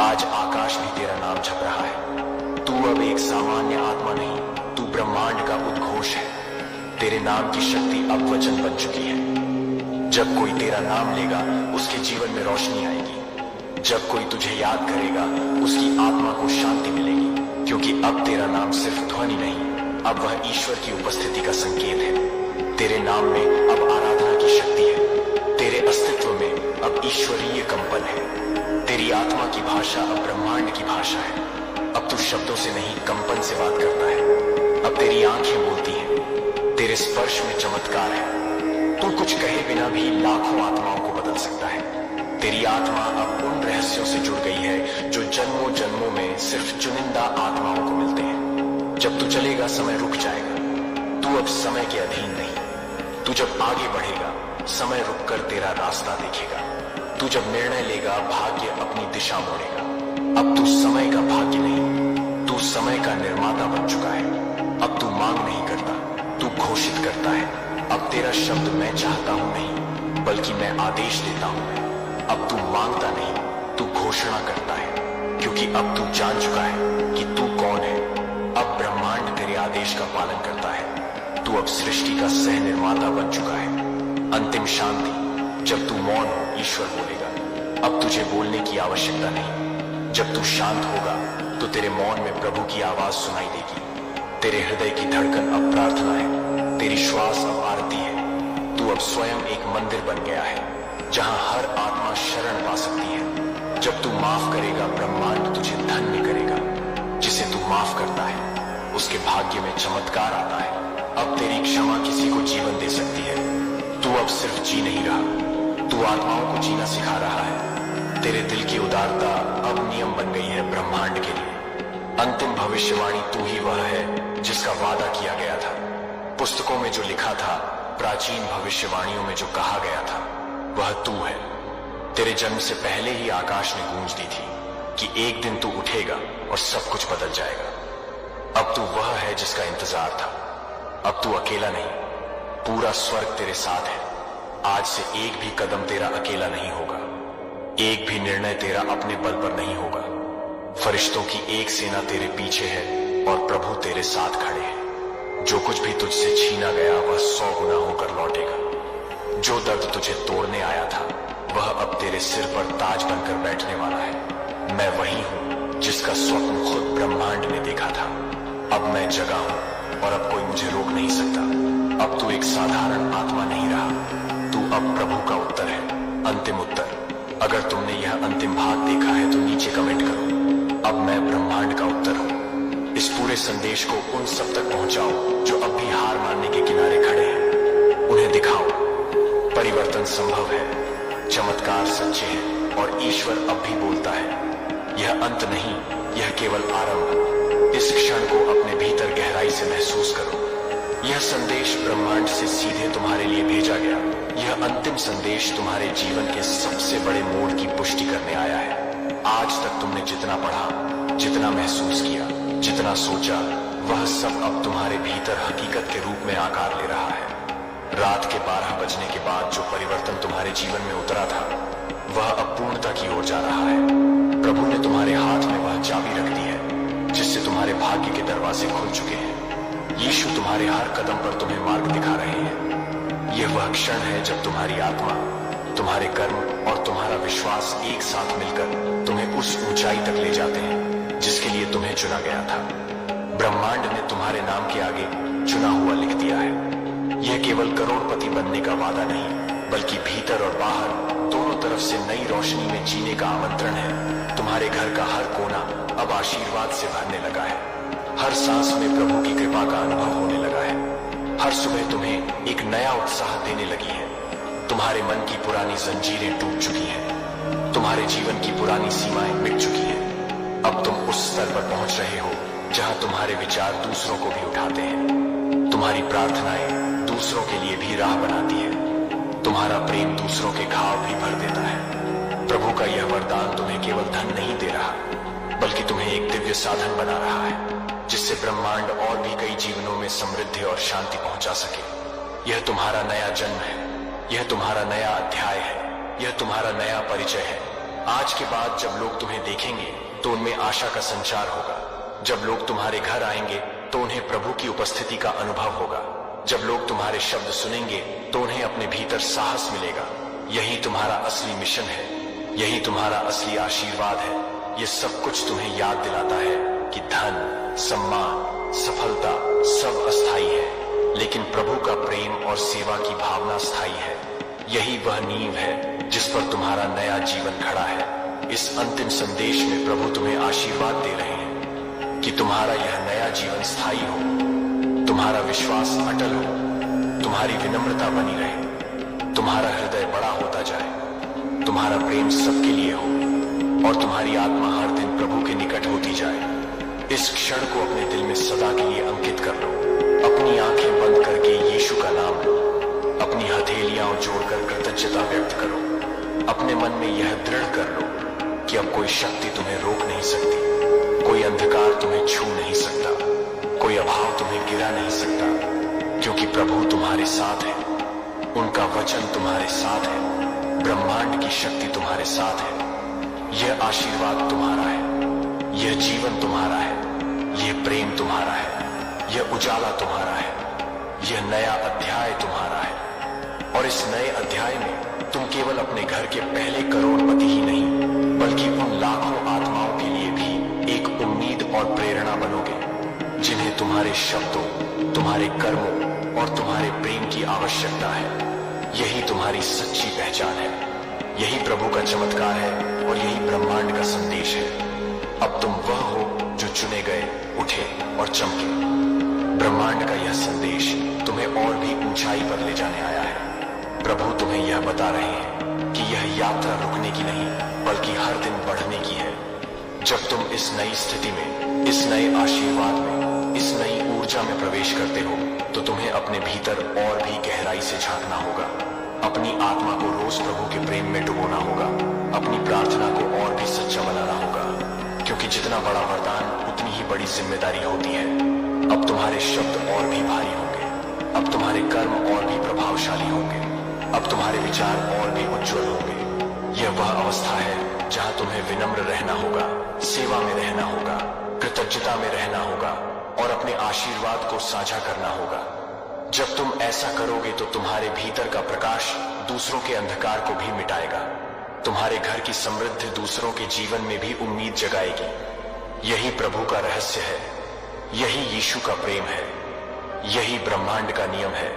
आज आकाश भी तेरा नाम जप रहा है। तू अब एक सामान्य आत्मा नहीं, तू ब्रह्मांड का उद्घोष है। तेरे नाम की शक्ति अब वचन बन चुकी है। जब कोई तेरा नाम लेगा, उसके जीवन में रोशनी आएगी। जब कोई तुझे याद करेगा, उसकी आत्मा को शांति मिलेगी, क्योंकि अब तेरा नाम सिर्फ ध्वनि नहीं, अब वह ईश्वर की उपस्थिति का संकेत है। तेरे नाम में अब आराधना की शक्ति है। तेरे अस्तित्व में अब ईश्वरीय कंपन है। तेरी आत्मा की भाषा अब ब्रह्मांड की भाषा है। अब तू शब्दों से नहीं, कंपन से बात करता है। अब तेरी आंखें बोलती हैं। तेरे स्पर्श में चमत्कार है। तू कुछ कहे बिना भी लाखों आत्माओं को बदल सकता है। तेरी आत्मा अब उन रहस्यों से जुड़ गई है जो जन्मों जन्मों में सिर्फ चुनिंदा आत्माओं को मिलते हैं। जब तू चलेगा, समय रुक जाएगा। तू अब समय के अधीन नहीं। तू जब आगे बढ़ेगा, समय रुककर तेरा रास्ता देखेगा। तू जब निर्णय लेगा, भाग्य अपनी दिशा मोड़ेगा। अब तू समय का भाग्य नहीं, तू समय का निर्माता बन चुका है। अब तू मांग नहीं करता, तू घोषित करता है। अब तेरा शब्द मैं चाहता हूं नहीं, बल्कि मैं आदेश देता हूं। अब तू मांगता नहीं, तू घोषणा करता है, क्योंकि अब तू जान चुका है कि तू कौन है। अब ब्रह्मांड तेरे आदेश का पालन करता है। तू अब सृष्टि का सह निर्माता बन चुका है। अंतिम शांति, जब तू मौन हो, ईश्वर बोलेगा। अब तुझे बोलने की आवश्यकता नहीं। जब तू शांत होगा, तो तेरे मौन में प्रभु की आवाज सुनाई देगी। तेरे हृदय की धड़कन अब प्रार्थना है। तेरी श्वास अब आरती है। तू अब स्वयं एक मंदिर बन गया है, जहां हर आत्मा शरण पा सकती है। जब तू माफ करेगा, ब्रह्मांड तुझे धन्य करेगा। जिसे तू माफ करता है, उसके भाग्य में चमत्कार आता है। अब तेरी क्षमा किसी को जीवन दे सकती है। तू अब सिर्फ जी नहीं रहा, तू आत्माओं को जीना सिखा रहा है। तेरे दिल की उदारता अब नियम बन गई है ब्रह्मांड के लिए। अंतिम भविष्यवाणी तू ही वह है जिसका वादा किया गया था। पुस्तकों में जो लिखा था, प्राचीन भविष्यवाणियों में जो कहा गया था, वह तू है। तेरे जन्म से पहले ही आकाश ने गूंज दी थी कि एक दिन तू उठेगा और सब कुछ बदल जाएगा। अब तू वह है जिसका इंतजार था। अब तू अकेला नहीं, पूरा स्वर्ग तेरे साथ है। आज से एक भी कदम तेरा अकेला नहीं होगा। एक भी निर्णय तेरा अपने बल पर नहीं होगा। फरिश्तों की एक सेना तेरे पीछे है और प्रभु तेरे साथ खड़े हैं। जो कुछ भी तुझसे छीना गया, वह 100 गुना होकर लौटेगा। जो दर्द तुझे तोड़ने आया था, वह अब तेरे सिर पर ताज बनकर बैठने वाला है। मैं वही हूं जिसका स्वप्न खुद ब्रह्मांड ने देखा था। अब मैं जगा हूं और अब कोई मुझे रोक नहीं सकता। अब तू एक साधारण आत्मा नहीं रहा, तू अब प्रभु का उत्तर है, अंतिम उत्तर। अगर तुमने यह अंतिम भाग देखा है तो नीचे कमेंट करो, अब मैं ब्रह्मांड का उत्तर हूं। इस पूरे संदेश को उन सब तक पहुंचाओ जो अब भी हार मानने के किनारे खड़े हैं। उन्हें दिखाओ परिवर्तन संभव है, चमत्कार सच्चे हैं और ईश्वर अब भी बोलता है। यह अंत नहीं, यह केवल आरंभ। इस क्षण को अपने भीतर गहराई से महसूस करो। यह संदेश ब्रह्मांड से सीधे तुम्हारे लिए भेजा गया। यह अंतिम संदेश तुम्हारे जीवन के सबसे बड़े मोड़ की पुष्टि करने आया है। आज तक तुमने जितना पढ़ा, जितना महसूस किया, जितना सोचा, वह सब अब तुम्हारे भीतर हकीकत के रूप में आकार ले रहा है। रात के 12 बजने के बाद जो परिवर्तन तुम्हारे जीवन में उतरा था, वह अब पूर्णता की ओर जा रहा है। प्रभु ने तुम्हारे हाथ में वह चाबी रख दी है जिससे तुम्हारे भाग्य के दरवाजे खुल चुके हैं। यीशु तुम्हारे हर कदम पर तुम्हें मार्ग दिखा रहे हैं। यह वह क्षण है जब तुम्हारी आत्मा, तुम्हारे कर्म और तुम्हारा विश्वास एक साथ मिलकर तुम्हें उस ऊंचाई तक ले जाते हैं जिसके लिए तुम्हें चुना गया था। ब्रह्मांड ने तुम्हारे नाम के आगे चुना हुआ लिख दिया है। यह केवल करोड़पति बनने का वादा नहीं, बल्कि भीतर और बाहर दोनों तरफ से नई रोशनी में जीने का आमंत्रण है। तुम्हारे घर का हर कोना अब आशीर्वाद से भरने लगा है। हर सांस में प्रभु की कृपा का अनुभव होने लगा है। हर सुबह तुम्हें एक नया उत्साह देने लगी है। तुम्हारे मन की पुरानी जंजीरें टूट चुकी हैं। तुम्हारे जीवन की पुरानी सीमाएं मिट चुकी हैं। अब तुम उस स्तर पर पहुंच रहे हो जहां तुम्हारे विचार दूसरों को भी उठाते हैं। तुम्हारी प्रार्थनाएं दूसरों के लिए भी राह बनाती है। तुम्हारा प्रेम दूसरों के घाव भी भर देता है। प्रभु का यह वरदान तुम्हें केवल धन नहीं दे रहा, बल्कि तुम्हें एक दिव्य साधन बना रहा है, जिससे ब्रह्मांड और भी कई जीवनों में समृद्धि और शांति पहुंचा सके। यह तुम्हारा नया जन्म है। यह तुम्हारा नया अध्याय है। यह तुम्हारा नया परिचय है। आज के बाद जब लोग तुम्हें देखेंगे तो उनमें आशा का संचार होगा। जब लोग तुम्हारे घर आएंगे तो उन्हें प्रभु की उपस्थिति का अनुभव होगा। जब लोग तुम्हारे शब्द सुनेंगे तो उन्हें अपने भीतर साहस मिलेगा। यही तुम्हारा असली मिशन है। यही तुम्हारा असली आशीर्वाद है। यह सब कुछ तुम्हें याद दिलाता है कि धन, सम्मान, सफलता सब अस्थायी है, लेकिन प्रभु का प्रेम और सेवा की भावना स्थायी है। यही वह नींव है जिस पर तुम्हारा नया जीवन खड़ा है। इस अंतिम संदेश में प्रभु तुम्हें आशीर्वाद दे रहे हैं कि तुम्हारा यह नया जीवन स्थायी हो, तुम्हारा विश्वास अटल हो, तुम्हारी विनम्रता बनी रहे, तुम्हारा हृदय बड़ा होता जाए, तुम्हारा प्रेम सबके लिए हो और तुम्हारी आत्मा हर दिन प्रभु के निकट होती जाए। इस क्षण को अपने दिल में सदा के लिए अंकित कर लो। अपनी आंखें बंद करके यीशु का नाम लो। अपनी हथेलियां जोड़कर कृतज्ञता व्यक्त करो। अपने मन में यह दृढ़ कर लो कि अब कोई शक्ति तुम्हें रोक नहीं सकती, कोई अंधकार तुम्हें छू नहीं सकता, कोई अभाव तुम्हें गिरा नहीं सकता, क्योंकि प्रभु तुम्हारे साथ है। उनका वचन तुम्हारे साथ है। ब्रह्मांड की शक्ति तुम्हारे साथ है। यह आशीर्वाद तुम्हारा है। यह जीवन तुम्हारा है। यह प्रेम तुम्हारा है। यह उजाला तुम्हारा है। यह नया अध्याय तुम्हारा है। और इस नए अध्याय में तुम केवल अपने घर के पहले करोड़पति ही नहीं, बल्कि उन लाखों आत्माओं के लिए भी एक उम्मीद और प्रेरणा बनोगे, जिन्हें तुम्हारे शब्दों, तुम्हारे कर्मों और तुम्हारे प्रेम की आवश्यकता है। यही तुम्हारी सच्ची पहचान है। यही प्रभु का चमत्कार है और यही ब्रह्मांड का संदेश है। अब तुम वह हो जो चुने गए, उठे और चमके। ब्रह्मांड का यह संदेश तुम्हें और भी ऊंचाई पर ले जाने आया है। प्रभु तुम्हें यह बता रहे हैं कि यह यात्रा रुकने की नहीं, बल्कि हर दिन बढ़ने की है। जब तुम इस नई स्थिति में, इस नए आशीर्वाद में, इस नई ऊर्जा में प्रवेश करते हो, तो तुम्हें अपने भीतर और भी गहराई से झांकना होगा। अपनी आत्मा को रोज प्रभु के प्रेम में डुबोना होगा। अपनी प्रार्थना को और भी सच्चा बनाना होगा, क्योंकि जितना बड़ा वरदान उतनी ही बड़ी जिम्मेदारी होती है। अब तुम्हारे शब्द और भी भारी होंगे। अब तुम्हारे कर्म और भी प्रभावशाली होंगे। अब तुम्हारे विचार और भी उज्जवल होंगे। यह वह अवस्था है जहां तुम्हें विनम्र रहना होगा, सेवा में रहना होगा, कृतज्ञता में रहना होगा और अपने आशीर्वाद को साझा करना होगा। जब तुम ऐसा करोगे तो तुम्हारे भीतर का प्रकाश दूसरों के अंधकार को भी मिटाएगा। तुम्हारे घर की समृद्धि दूसरों के जीवन में भी उम्मीद जगाएगी। यही प्रभु का रहस्य है। यही यीशु का प्रेम है। यही ब्रह्मांड का नियम है।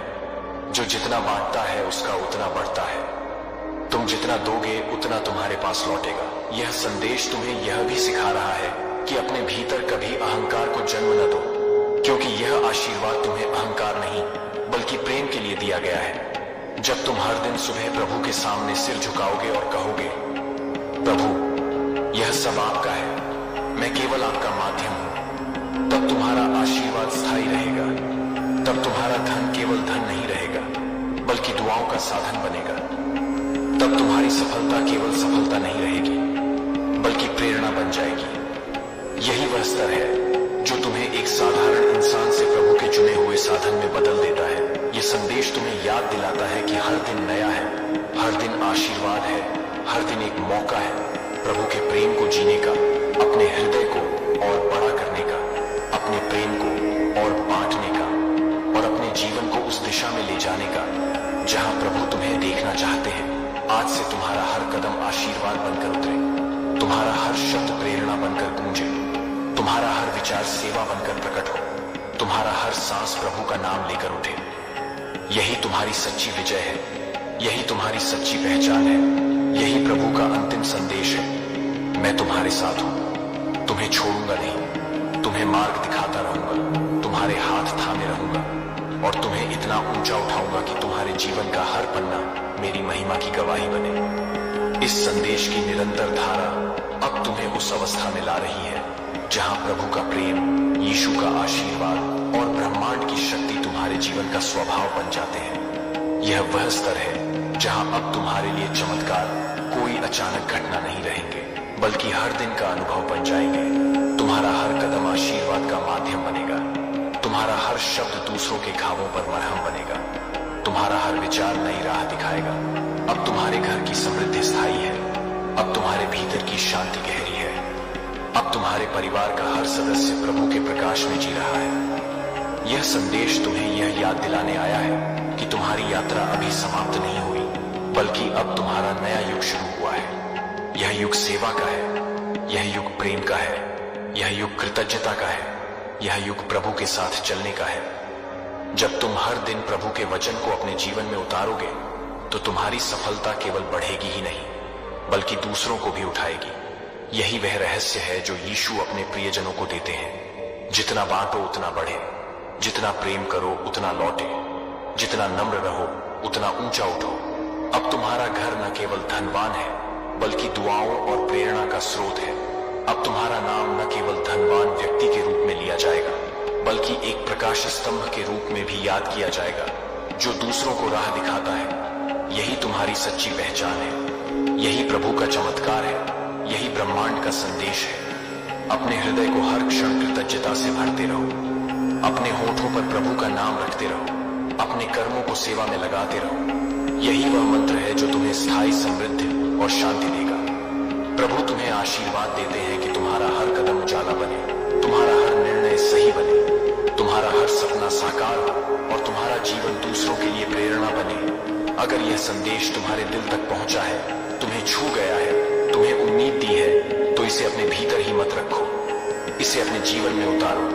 जो जितना बांटता है उसका उतना बढ़ता है। तुम जितना दोगे उतना तुम्हारे पास लौटेगा। यह संदेश तुम्हें यह भी सिखा रहा है कि अपने भीतर कभी अहंकार को जन्म न दो, क्योंकि यह आशीर्वाद तुम्हें अहंकार नहीं बल्कि प्रेम के लिए दिया गया है। जब तुम हर दिन सुबह प्रभु के सामने सिर झुकाओगे और कहोगे, प्रभु यह सब आपका है, मैं केवल आपका माध्यम हूं, तब तुम्हारा आशीर्वाद स्थायी रहेगा। तब तुम्हारा धन केवल धन नहीं रहेगा, बल्कि दुआओं का साधन बनेगा। तब तुम्हारी सफलता केवल सफलता नहीं रहेगी, बल्कि प्रेरणा बन जाएगी। यही वह स्तर है जो तुम्हें एक साधारण इंसान से प्रभु के चुने हुए साधन में बदल देता है। यह संदेश तुम्हें याद दिलाता है कि हर दिन नया है, हर दिन आशीर्वाद है, हर दिन एक मौका है प्रभु के प्रेम को जीने का, अपने हृदय को और बड़ा करने का, अपने प्रेम को और बांटने का और अपने जीवन को उस दिशा में ले जाने का जहां प्रभु तुम्हें देखना चाहते हैं। आज से तुम्हारा हर कदम आशीर्वाद बनकर उतरे, तुम्हारा हर शब्द प्रेरणा बनकर गूंजे, तुम्हारा हर विचार सेवा बनकर प्रकट हो, तुम्हारा हर सांस प्रभु का नाम लेकर उठे। यही तुम्हारी सच्ची विजय है, यही तुम्हारी सच्ची पहचान है, यही प्रभु का अंतिम संदेश है। मैं तुम्हारे साथ हूं, तुम्हें छोड़ूंगा नहीं, तुम्हें मार्ग दिखाता रहूंगा, तुम्हारे हाथ थामे रहूंगा और तुम्हें इतना ऊंचा उठाऊंगा कि तुम्हारे जीवन का हर पन्ना मेरी महिमा की गवाही बने। इस संदेश की निरंतर धारा अब तुम्हें उस अवस्था में ला रही है जहां प्रभु का प्रेम, यीशु का आशीर्वाद और ब्रह्मांड की शक्ति तुम्हारे जीवन का स्वभाव बन जाते हैं। यह वह स्तर है जहां अब तुम्हारे लिए चमत्कार कोई अचानक घटना नहीं रहेंगे, बल्कि हर दिन का अनुभव बन जाएंगे। तुम्हारा हर कदम आशीर्वाद का माध्यम बनेगा, तुम्हारा हर शब्द दूसरों के घावों पर मरहम बनेगा, तुम्हारा हर विचार नई राह दिखाएगा। अब तुम्हारे घर की समृद्धि स्थायी है, अब तुम्हारे भीतर की शांति गहरी है, अब तुम्हारे परिवार का हर सदस्य प्रभु के प्रकाश में जी रहा है। यह संदेश तुम्हें यह याद दिलाने आया है कि तुम्हारी यात्रा अभी समाप्त नहीं हुई, बल्कि अब तुम्हारा नया युग शुरू हुआ है। यह युग सेवा का है, यह युग प्रेम का है, यह युग कृतज्ञता का है, यह युग प्रभु के साथ चलने का है। जब तुम हर दिन प्रभु के वचन को अपने जीवन में उतारोगे तो तुम्हारी सफलता केवल बढ़ेगी ही नहीं, बल्कि दूसरों को भी उठाएगी। यही वह रहस्य है जो यीशु अपने प्रियजनों को देते हैं। जितना बांटो उतना बढ़े, जितना प्रेम करो उतना लौटे, जितना नम्र रहो उतना ऊंचा उठो। अब तुम्हारा घर न केवल धनवान है, बल्कि दुआओं और प्रेरणा का स्रोत है। अब तुम्हारा नाम न केवल धनवान व्यक्ति के रूप में लिया जाएगा, बल्कि एक प्रकाश स्तंभ के रूप में भी याद किया जाएगा, जो दूसरों को राह दिखाता है। यही तुम्हारी सच्ची पहचान है, यही प्रभु का चमत्कार है, यही ब्रह्मांड का संदेश है। अपने हृदय को हर क्षण कृतज्ञता से भरते रहो, अपने होठों पर प्रभु का नाम रखते रहो, अपने कर्मों को सेवा में लगाते रहो। यही वह मंत्र है जो तुम्हें स्थायी समृद्धि और शांति देगा। प्रभु तुम्हें आशीर्वाद देते हैं कि तुम्हारा हर कदम उजाला बने, तुम्हारा हर निर्णय सही बने, तुम्हारा हर सपना साकार हो और तुम्हारा जीवन दूसरों के लिए प्रेरणा बने। अगर यह संदेश तुम्हारे दिल तक पहुंचा है, तुम्हें छू गया है, तुम्हें उम्मीद दी है, तो इसे अपने भीतर ही मत रखो, इसे अपने जीवन में उतारो,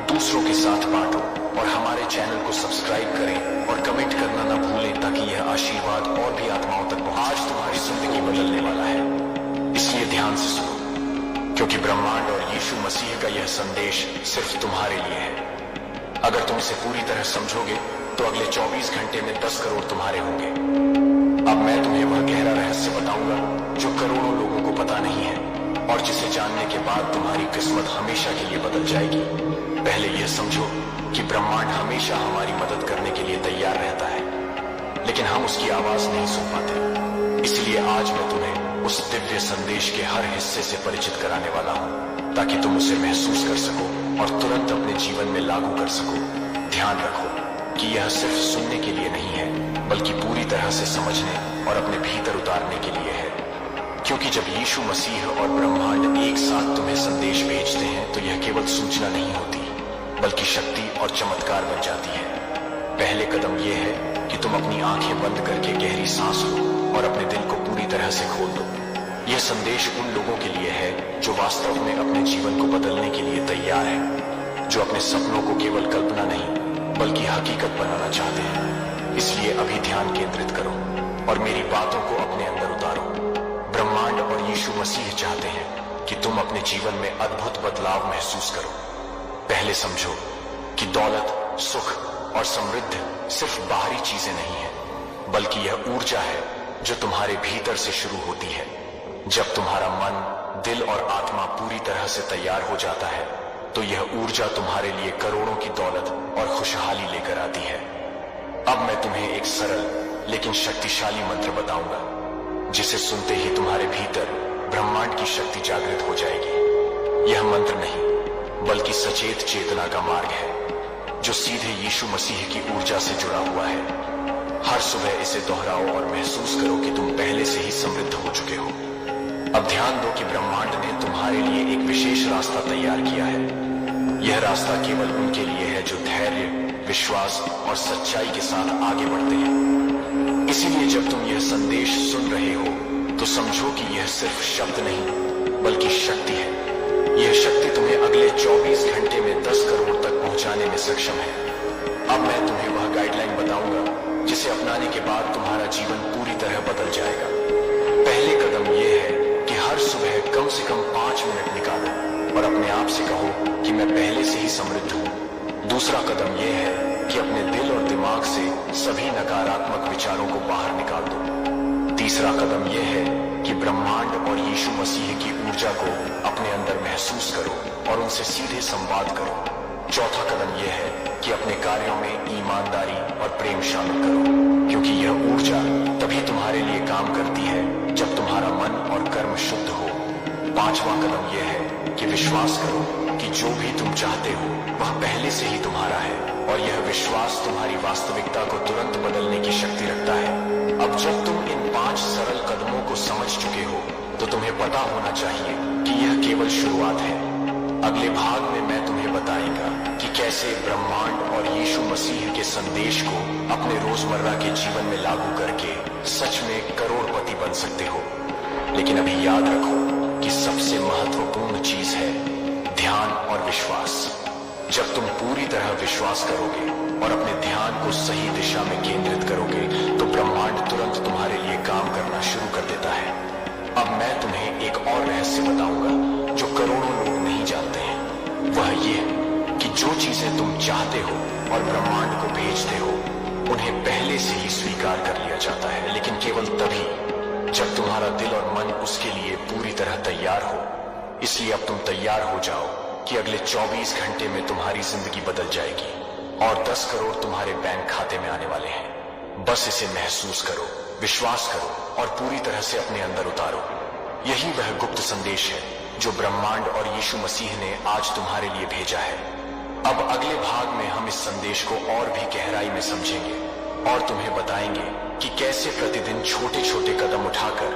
दूसरों के साथ बांटो और हमारे चैनल को सब्सक्राइब करें और कमेंट करना न भूलें ताकि यह आशीर्वाद और भी आत्माओं तक पहुंचे। आज तुम्हारी जिंदगी बदलने वाला है, इसलिए ध्यान से सुनो, क्योंकि ब्रह्मांड और यीशु मसीह का यह संदेश सिर्फ तुम्हारे लिए है। अगर तुम इसे पूरी तरह समझोगे तो अगले 24 घंटे में 10 करोड़ तुम्हारे होंगे। अब मैं तुम्हें वह गहरा रहस्य बताऊंगा जो करोड़ों लोगों को पता नहीं है और जिसे जानने के बाद तुम्हारी किस्मत हमेशा के लिए बदल जाएगी। पहले यह समझो कि ब्रह्मांड हमेशा हमारी मदद करने के लिए तैयार रहता है, लेकिन हम उसकी आवाज नहीं सुन पाते। इसलिए आज मैं तुम्हें उस दिव्य संदेश के हर हिस्से से परिचित कराने वाला हूं, ताकि तुम उसे महसूस कर सको और तुरंत अपने जीवन में लागू कर सको। ध्यान रखो कि यह सिर्फ सुनने के लिए नहीं है, बल्कि पूरी तरह से समझने और अपने भीतर उतारने के लिए है। क्योंकि जब यीशु मसीह और ब्रह्मांड एक साथ तुम्हें संदेश भेजते हैं तो यह केवल सूचना नहीं होती, बल्कि शक्ति और चमत्कार बन जाती है। पहले कदम यह है कि तुम अपनी आंखें बंद करके गहरी सांस लो और अपने दिल को पूरी तरह से खोल दो। यह संदेश उन लोगों के लिए है जो वास्तव में अपने जीवन को बदलने के लिए तैयार है, जो अपने सपनों को केवल कल्पना नहीं बल्कि हकीकत बनाना चाहते हैं। इसलिए अभी ध्यान केंद्रित करो और मेरी बातों को अपने अंदर उतारो। ब्रह्मांड और यीशु मसीह चाहते हैं कि तुम अपने जीवन में अद्भुत बदलाव महसूस करो। पहले समझो कि दौलत, सुख और समृद्धि सिर्फ बाहरी चीजें नहीं है, बल्कि यह ऊर्जा है जो तुम्हारे भीतर से शुरू होती है। जब तुम्हारा मन, दिल और आत्मा पूरी तरह से तैयार हो जाता है तो यह ऊर्जा तुम्हारे लिए करोड़ों की दौलत और खुशहाली लेकर आती है। अब मैं तुम्हें एक सरल लेकिन शक्तिशाली मंत्र बताऊंगा, जिसे सुनते ही तुम्हारे भीतर ब्रह्मांड की शक्ति जागृत हो जाएगी। यह मंत्र नहीं बल्कि सचेत चेतना का मार्ग है, जो सीधे यीशु मसीह की ऊर्जा से जुड़ा हुआ है। हर सुबह इसे दोहराओ और महसूस करो कि तुम पहले से ही समृद्ध हो चुके हो। अब ध्यान दो कि ब्रह्मांड ने तुम्हारे लिए एक विशेष रास्ता तैयार किया है। यह रास्ता केवल उनके लिए है जो धैर्य, विश्वास और सच्चाई के साथ आगे बढ़ते हैं। इसीलिए जब तुम यह संदेश सुन रहे हो तो समझो कि यह सिर्फ शब्द नहीं बल्कि शक्ति है। यह शक्ति तुम्हें अगले 24 घंटे में 10 करोड़ तक पहुंचाने में सक्षम है। अब मैं तुम्हें वह गाइडलाइन बताऊंगा जिसे अपनाने के बाद तुम्हारा जीवन पूरी तरह बदल जाएगा। पहले कदम यह है कि हर सुबह कम से कम 5 मिनट निकालो और अपने आप से कहो कि मैं पहले से ही समृद्ध हूँ। दूसरा कदम यह है कि अपने दिल और दिमाग से सभी नकारात्मक विचारों को बाहर निकाल दो। तीसरा कदम यह है कि ब्रह्मांड और यीशु मसीह की ऊर्जा को अपने अंदर महसूस करो और उनसे सीधे संवाद करो। चौथा कदम यह है कि अपने कार्यों में ईमानदारी और प्रेम शामिल करो, क्योंकि यह ऊर्जा तभी तुम्हारे लिए काम करती है जब तुम्हारा मन और कर्म शुद्ध हो। पांचवा कदम यह है कि विश्वास करो कि जो भी तुम चाहते हो वह पहले से ही तुम्हारा है और यह विश्वास तुम्हारी वास्तविकता को तुरंत बदलने की शक्ति रखता है। अब जब तुम इन 5 सरल कदमों को समझ चुके हो तो तुम्हें पता होना चाहिए कि यह केवल शुरुआत है। अगले भाग में मैं तुम्हें बताएगा कि कैसे ब्रह्मांड और यीशु मसीह के संदेश को अपने रोजमर्रा के जीवन में लागू करके सच में करोड़पति बन सकते हो। लेकिन अभी याद रखो कि सबसे महत्वपूर्ण चीज है ध्यान और विश्वास। जब तुम पूरी तरह विश्वास करोगे और अपने ध्यान को सही दिशा में केंद्रित करोगे तो ब्रह्मांड तुरंत तुम्हारे लिए काम करना शुरू कर देता है। अब मैं तुम्हें एक और रहस्य बताऊंगा जो करोड़ों लोग नहीं जानते हैं। वह ये कि जो चीजें तुम चाहते हो और ब्रह्मांड को भेजते हो उन्हें पहले से ही स्वीकार कर लिया जाता है, लेकिन केवल तभी जब तुम्हारा दिल और मन उसके लिए पूरी तरह तैयार हो। इसलिए अब तुम तैयार हो जाओ कि अगले 24 घंटे में तुम्हारी जिंदगी बदल जाएगी और 10 करोड़ तुम्हारे बैंक खाते में आने वाले हैं। बस इसे महसूस करो, विश्वास करो और पूरी तरह से अपने अंदर उतारो। यही वह गुप्त संदेश है जो ब्रह्मांड और यीशु मसीह ने आज तुम्हारे लिए भेजा है। अब अगले भाग में हम इस संदेश को और भी गहराई में समझेंगे और तुम्हें बताएंगे कि कैसे प्रतिदिन छोटे छोटे कदम उठाकर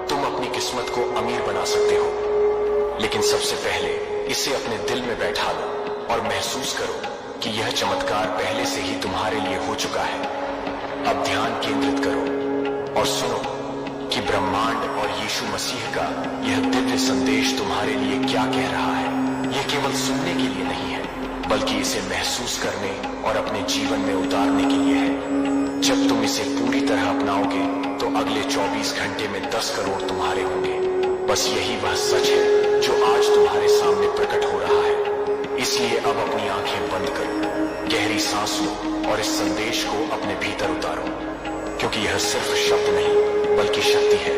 तुम अपनी किस्मत को अमीर बना सकते हो। लेकिन सबसे पहले इसे अपने दिल में बैठा लो और महसूस करो कि यह चमत्कार पहले से ही तुम्हारे लिए हो चुका है। अब ध्यान केंद्रित करो और सुनो कि ब्रह्मांड और यीशु मसीह का यह दिव्य संदेश तुम्हारे लिए क्या कह रहा है। यह केवल सुनने के लिए नहीं है, बल्कि इसे महसूस करने और अपने जीवन में उतारने के लिए है। जब तुम इसे पूरी तरह अपनाओगे तो अगले 24 घंटे में 10 करोड़ तुम्हारे होंगे। बस यही वह सच है जो आज तुम्हारे सामने प्रकट हो रहा है। इसलिए अब अपनी आंखें बंद करो, गहरी सांस लो और इस संदेश को अपने भीतर उतारो, क्योंकि यह सिर्फ शब्द नहीं बल्कि शक्ति है।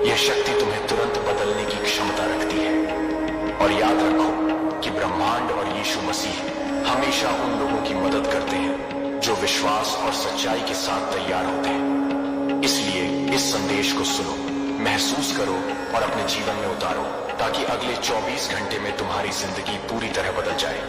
यह शक्ति तुम्हें तुरंत बदलने की क्षमता रखती है। और याद रखो कि ब्रह्मांड और यीशु मसीह हमेशा उन लोगों की मदद करते हैं जो विश्वास और सच्चाई के साथ तैयार होते हैं। इसलिए इस संदेश को सुनो, महसूस करो और अपने जीवन में उतारो, ताकि अगले 24 घंटे में तुम्हारी जिंदगी पूरी तरह बदल जाए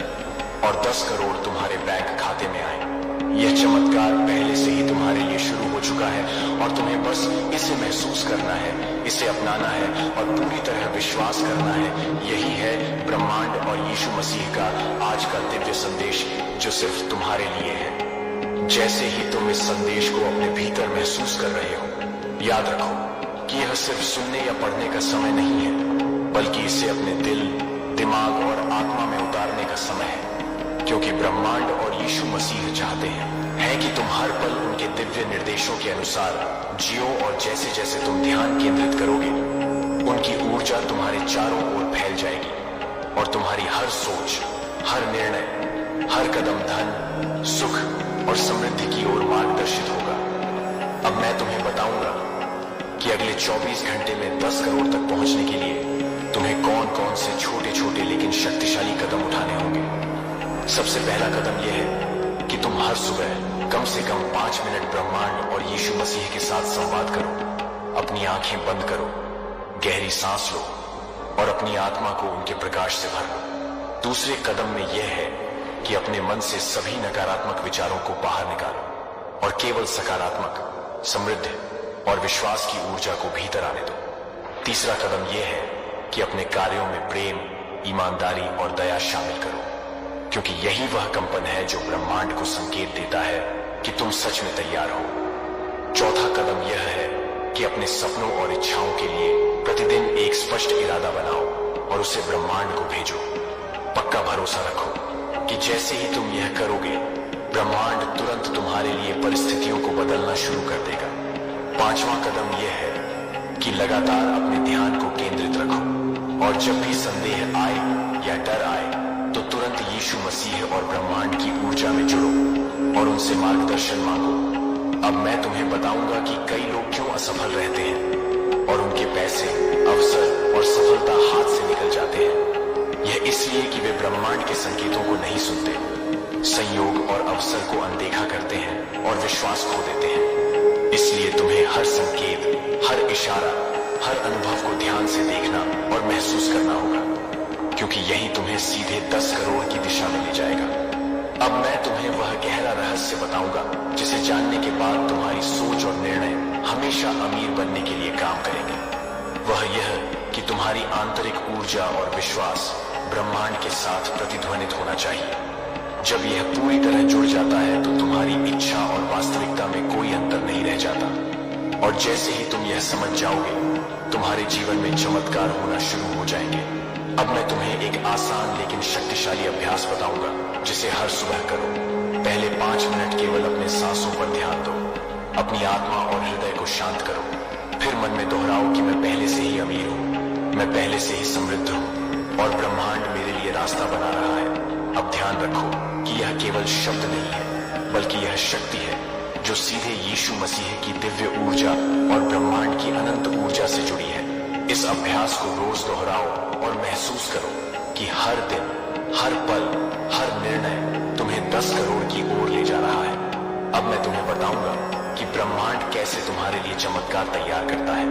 और 10 करोड़ तुम्हारे बैंक खाते में आए। यह चमत्कार पहले से ही तुम्हारे लिए शुरू हो चुका है और तुम्हें बस इसे महसूस करना है, इसे अपनाना है और पूरी तरह विश्वास करना है। यही है ब्रह्मांड और यीशु मसीह का आज का दिव्य संदेश जो सिर्फ तुम्हारे लिए है। जैसे ही तुम इस संदेश को अपने भीतर महसूस कर रहे हो, याद रखो कि यह सिर्फ सुनने या पढ़ने का समय नहीं है, बल्कि इसे अपने दिल, दिमाग और आत्मा में उतारने का समय है। क्योंकि ब्रह्मांड और यीशु मसीह चाहते हैं कि तुम हर पल उनके दिव्य निर्देशों के अनुसार जियो और जैसे जैसे तुम ध्यान केंद्रित करोगे उनकी ऊर्जा तुम्हारे चारों ओर फैल जाएगी और तुम्हारी हर सोच, हर निर्णय, हर कदम धन, सुख और समृद्धि की ओर मार्गदर्शित होगा। अब मैं तुम्हें बताऊंगा कि अगले 24 घंटे में 10 करोड़ तक पहुंचने के लिए तुम्हें कौन कौन से छोटे छोटे लेकिन शक्तिशाली कदम उठाने होंगे। सबसे पहला कदम यह है कि तुम हर सुबह कम से कम 5 मिनट ब्रह्मांड और यीशु मसीह के साथ संवाद करो। अपनी आंखें बंद करो, गहरी सांस लो और अपनी आत्मा को उनके प्रकाश से भर लो। दूसरे कदम में यह है कि अपने मन से सभी नकारात्मक विचारों को बाहर निकालो और केवल सकारात्मक, समृद्ध और विश्वास की ऊर्जा को भीतर आने दो। तीसरा कदम यह है कि अपने कार्यों में प्रेम, ईमानदारी और दया शामिल करो, क्योंकि यही वह कंपन है जो ब्रह्मांड को संकेत देता है कि तुम सच में तैयार हो। चौथा कदम यह है कि अपने सपनों और इच्छाओं के लिए प्रतिदिन एक स्पष्ट इरादा बनाओ और उसे ब्रह्मांड को भेजो। पक्का भरोसा रखो कि जैसे ही तुम यह करोगे ब्रह्मांड तुरंत तुम्हारे लिए परिस्थितियों को बदलना शुरू कर देगा। पांचवा कदम यह है कि लगातार अपने ध्यान को केंद्रित रखो, और जब भी संदेह आए या डर आए तो तुरंत यीशु मसीह और ब्रह्मांड की ऊर्जा में जुड़ो और उनसे मार्गदर्शन मांगो। अब मैं तुम्हें बताऊंगा कि कई लोग क्यों असफल रहते हैं और उनके पैसे, अवसर और सफलता हाथ से निकल जाते हैं। यह इसलिए कि वे ब्रह्मांड के संकेतों को नहीं सुनते, संयोग और अवसर को अनदेखा करते हैं और विश्वास खो देते हैं। इसलिए तुम्हें हर संकेत, हर इशारा, हर अनुभव को ध्यान से देखना और महसूस करना होगा, क्योंकि यही तुम्हें सीधे 10 करोड़ की दिशा में ले जाएगा। अब मैं तुम्हें वह गहरा रहस्य बताऊंगा जिसे जानने के बाद तुम्हारी सोच और निर्णय हमेशा अमीर बनने के लिए काम करेंगे। वह यह कि तुम्हारी आंतरिक ऊर्जा और विश्वास ब्रह्मांड के साथ प्रतिध्वनित होना चाहिए। जब यह पूरी तरह जुड़ जाता है तो तुम्हारी इच्छा और वास्तविकता में कोई अंतर नहीं रह जाता, और जैसे ही तुम यह समझ जाओगे तुम्हारे जीवन में चमत्कार होना शुरू हो जाएंगे। अब मैं तुम्हें एक आसान लेकिन शक्तिशाली अभ्यास बताऊंगा जिसे हर सुबह करो। पहले 5 मिनट केवल अपने सांसों पर ध्यान दो, अपनी आत्मा और हृदय को शांत करो। फिर मन में दोहराओ कि मैं पहले से ही अमीर हूँ, मैं पहले से ही समृद्ध हूँ और ब्रह्मांड मेरे लिए रास्ता बना रहा है। अब ध्यान रखो कि यह केवल शब्द नहीं है, बल्कि यह शक्ति है जो सीधे यीशु मसीह की दिव्य ऊर्जा और ब्रह्मांड की अनंत ऊर्जा से जुड़ी है। इस अभ्यास को रोज दोहराओ और महसूस करो कि हर दिन, हर पल, हर निर्णय तुम्हें 10 करोड़ की ओर ले जा रहा है। अब मैं तुम्हें बताऊंगा कि ब्रह्मांड कैसे तुम्हारे लिए चमत्कार तैयार करता है।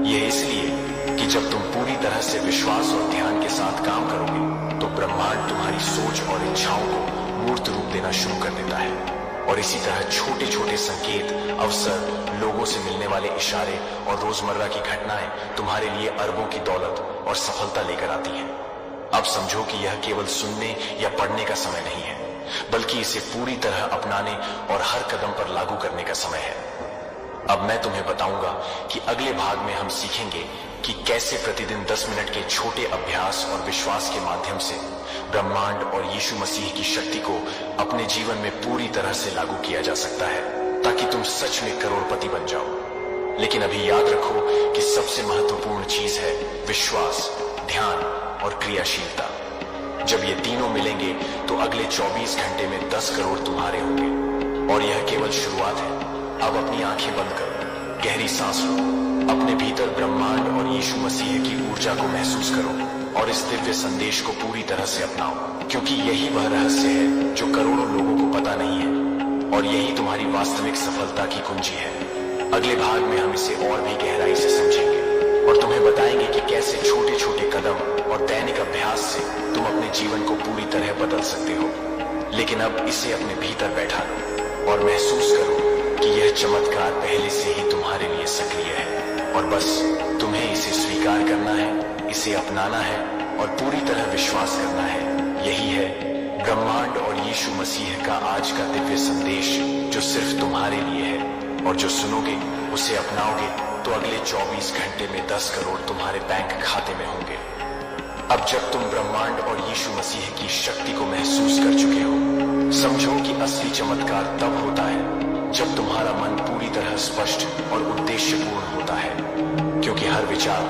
यह इसलिए कि जब तुम पूरी तरह से विश्वास और ध्यान के साथ काम करोगे तो ब्रह्मांड तुम्हारी सोच और इच्छाओं को मूर्त रूप देना शुरू कर देता है। और इसी तरह छोटे छोटे संकेत, अवसर, लोगों से मिलने वाले इशारे और रोजमर्रा की घटनाएं तुम्हारे लिए अरबों की दौलत और सफलता लेकर आती हैं। अब समझो कि यह केवल सुनने या पढ़ने का समय नहीं है, बल्कि इसे पूरी तरह अपनाने और हर कदम पर लागू करने का समय है। अब मैं तुम्हें बताऊंगा कि अगले भाग में हम सीखेंगे कि कैसे प्रतिदिन 10 मिनट के छोटे अभ्यास और विश्वास के माध्यम से ब्रह्मांड और यीशु मसीह की शक्ति को अपने जीवन में पूरी तरह से लागू किया जा सकता है, ताकि तुम सच में करोड़पति बन जाओ। लेकिन अभी याद रखो कि सबसे महत्वपूर्ण चीज है विश्वास, ध्यान और क्रियाशीलता। जब ये तीनों मिलेंगे तो अगले 24 घंटे में 10 करोड़ तुम्हारे होंगे। और यह केवल शुरुआत है। अब अपनी आंखें बंद करो, गहरी सांस लो, अपने भीतर ब्रह्मांड और यीशु मसीह की ऊर्जा को महसूस करो और इस दिव्य संदेश को पूरी तरह से अपनाओ, क्योंकि यही वह रहस्य है जो करोड़ों लोगों को पता नहीं है, और यही तुम्हारी वास्तविक सफलता की कुंजी है। अगले भाग में हम इसे और भी गहराई से समझेंगे और तुम्हें बताएंगे कि कैसे छोटे छोटे कदम और दैनिक अभ्यास से तुम अपने जीवन को पूरी तरह बदल सकते हो। लेकिन अब इसे अपने भीतर बैठा लो और महसूस करो कि यह चमत्कार पहले से ही तुम्हारे लिए सक्रिय है, और बस तुम्हें इसे स्वीकार करना है, इसे अपनाना है और पूरी तरह विश्वास करना है। यही है ब्रह्मांड और यीशु मसीह का आज का दिव्य संदेश, जो सिर्फ तुम्हारे लिए है, और जो सुनोगे, उसे अपनाओगे तो अगले 24 घंटे में 10 करोड़ तुम्हारे बैंक खाते में होंगे। अब जब तुम ब्रह्मांड और यीशु मसीह की शक्ति को महसूस कर चुके हो, समझो कि असली चमत्कार तब होता है जब तुम्हारा मन पूरी तरह स्पष्ट और उद्देश्यपूर्ण होता है, क्योंकि हर विचार,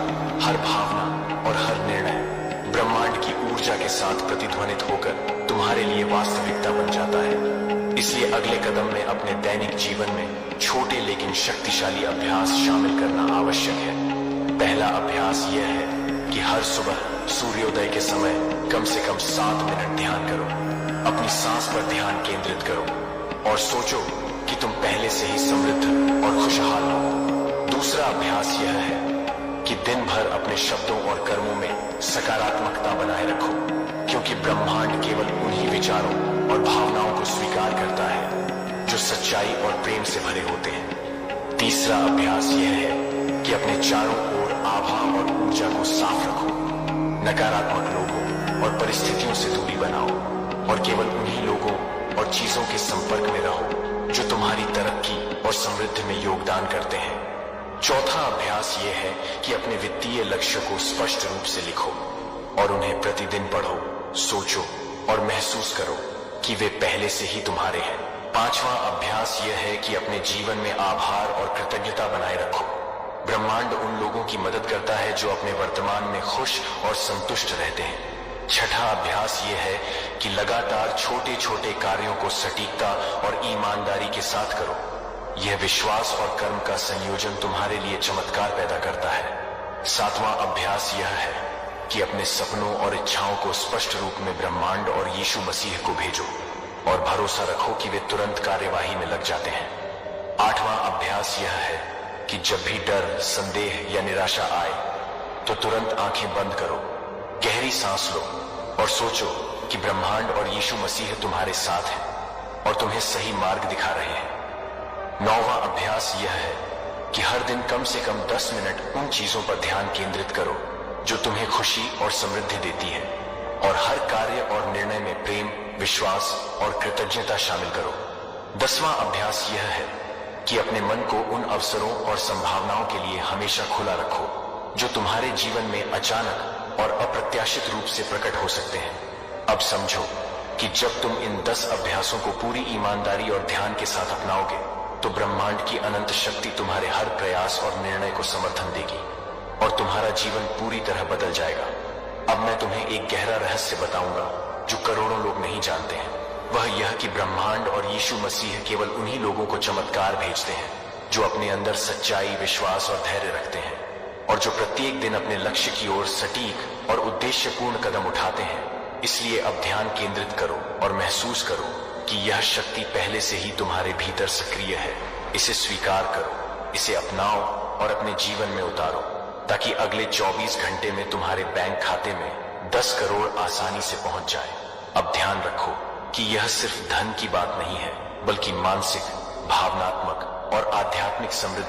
हर भावना और हर निर्णय ब्रह्मांड की ऊर्जा के साथ प्रतिध्वनित होकर तुम्हारे लिए वास्तविकता बन जाता है। इसलिए अगले कदम में अपने दैनिक जीवन में छोटे लेकिन शक्तिशाली अभ्यास शामिल करना आवश्यक है। पहला अभ्यास यह है कि हर सुबह सूर्योदय के समय कम से कम 7 मिनट ध्यान करो। अपनी सांस पर ध्यान केंद्रित करो और सोचो कि तुम पहले से ही समृद्ध और खुशहाल हो। दूसरा अभ्यास यह है कि दिन भर अपने शब्दों और कर्मों में सकारात्मकता बनाए रखो, क्योंकि ब्रह्मांड केवल उन्हीं विचारों और भावनाओं को स्वीकार करता है जो सच्चाई और प्रेम से भरे होते हैं। तीसरा अभ्यास यह है कि अपने चारों ओर आभा और ऊर्जा को साफ रखो। नकारात्मक लोगों और परिस्थितियों से दूरी बनाओ और केवल उन्हीं लोगों और चीजों के संपर्क में रहो जो तुम्हारी तरक्की और समृद्धि में योगदान करते हैं। चौथा अभ्यास यह है कि अपने वित्तीय लक्ष्य को स्पष्ट रूप से लिखो और उन्हें प्रतिदिन पढ़ो, सोचो और महसूस करो कि वे पहले से ही तुम्हारे हैं। पांचवां अभ्यास यह है कि अपने जीवन में आभार और कृतज्ञता बनाए रखो। ब्रह्मांड उन लोगों की मदद करता है जो अपने वर्तमान में खुश और संतुष्ट रहते हैं। छठा अभ्यास यह है कि लगातार छोटे छोटे कार्यों को सटीकता और ईमानदारी के साथ करो। यह विश्वास और कर्म का संयोजन तुम्हारे लिए चमत्कार पैदा करता है। सातवां अभ्यास यह है कि अपने सपनों और इच्छाओं को स्पष्ट रूप में ब्रह्मांड और यीशु मसीह को भेजो और भरोसा रखो कि वे तुरंत कार्यवाही में लग जाते हैं। आठवां अभ्यास यह है कि जब भी डर, संदेह या निराशा आए तो तुरंत आंखें बंद करो, गहरी सांस लो और सोचो कि ब्रह्मांड और यीशु मसीह तुम्हारे साथ हैं और तुम्हें सही मार्ग दिखा रहे हैं। नौवां अभ्यास यह है कि हर दिन कम से कम 10 मिनट उन चीजों पर ध्यान केंद्रित करो जो तुम्हें खुशी और समृद्धि देती है और हर कार्य और निर्णय में प्रेम, विश्वास और कृतज्ञता शामिल करो। 10वां अभ्यास यह है कि अपने मन को उन अवसरों और संभावनाओं के लिए हमेशा खुला रखो जो तुम्हारे जीवन में अचानक और अप्रत्याशित रूप से प्रकट हो सकते हैं। अब समझो कि जब तुम इन 10 अभ्यासों को पूरी ईमानदारी और ध्यान के साथ अपनाओगे तो ब्रह्मांड की अनंत शक्ति तुम्हारे हर प्रयास और निर्णय को समर्थन देगी और तुम्हारा जीवन पूरी तरह बदल जाएगा। अब मैं तुम्हें एक गहरा रहस्य बताऊंगा जो करोड़ों लोग नहीं जानते हैं। वह यह कि ब्रह्मांड और यीशु मसीह केवल उन्हीं लोगों को चमत्कार भेजते हैं जो अपने अंदर सच्चाई, विश्वास और धैर्य रखते हैं और जो प्रत्येक दिन अपने लक्ष्य की ओर सटीक और उद्देश्यपूर्ण कदम उठाते हैं। इसलिए अब ध्यान केंद्रित करो और महसूस करो कि यह शक्ति पहले से ही तुम्हारे भीतर सक्रिय है। इसे स्वीकार करो, इसे अपनाओ और अपने जीवन में उतारो ताकि अगले 24 घंटे में तुम्हारे बैंक खाते में 10 करोड़ आसानी से पहुंच जाए। अब ध्यान रखो कि यह सिर्फ धन की बात नहीं है बल्कि मानसिक, भावनात्मक और आध्यात्मिक समृद्धि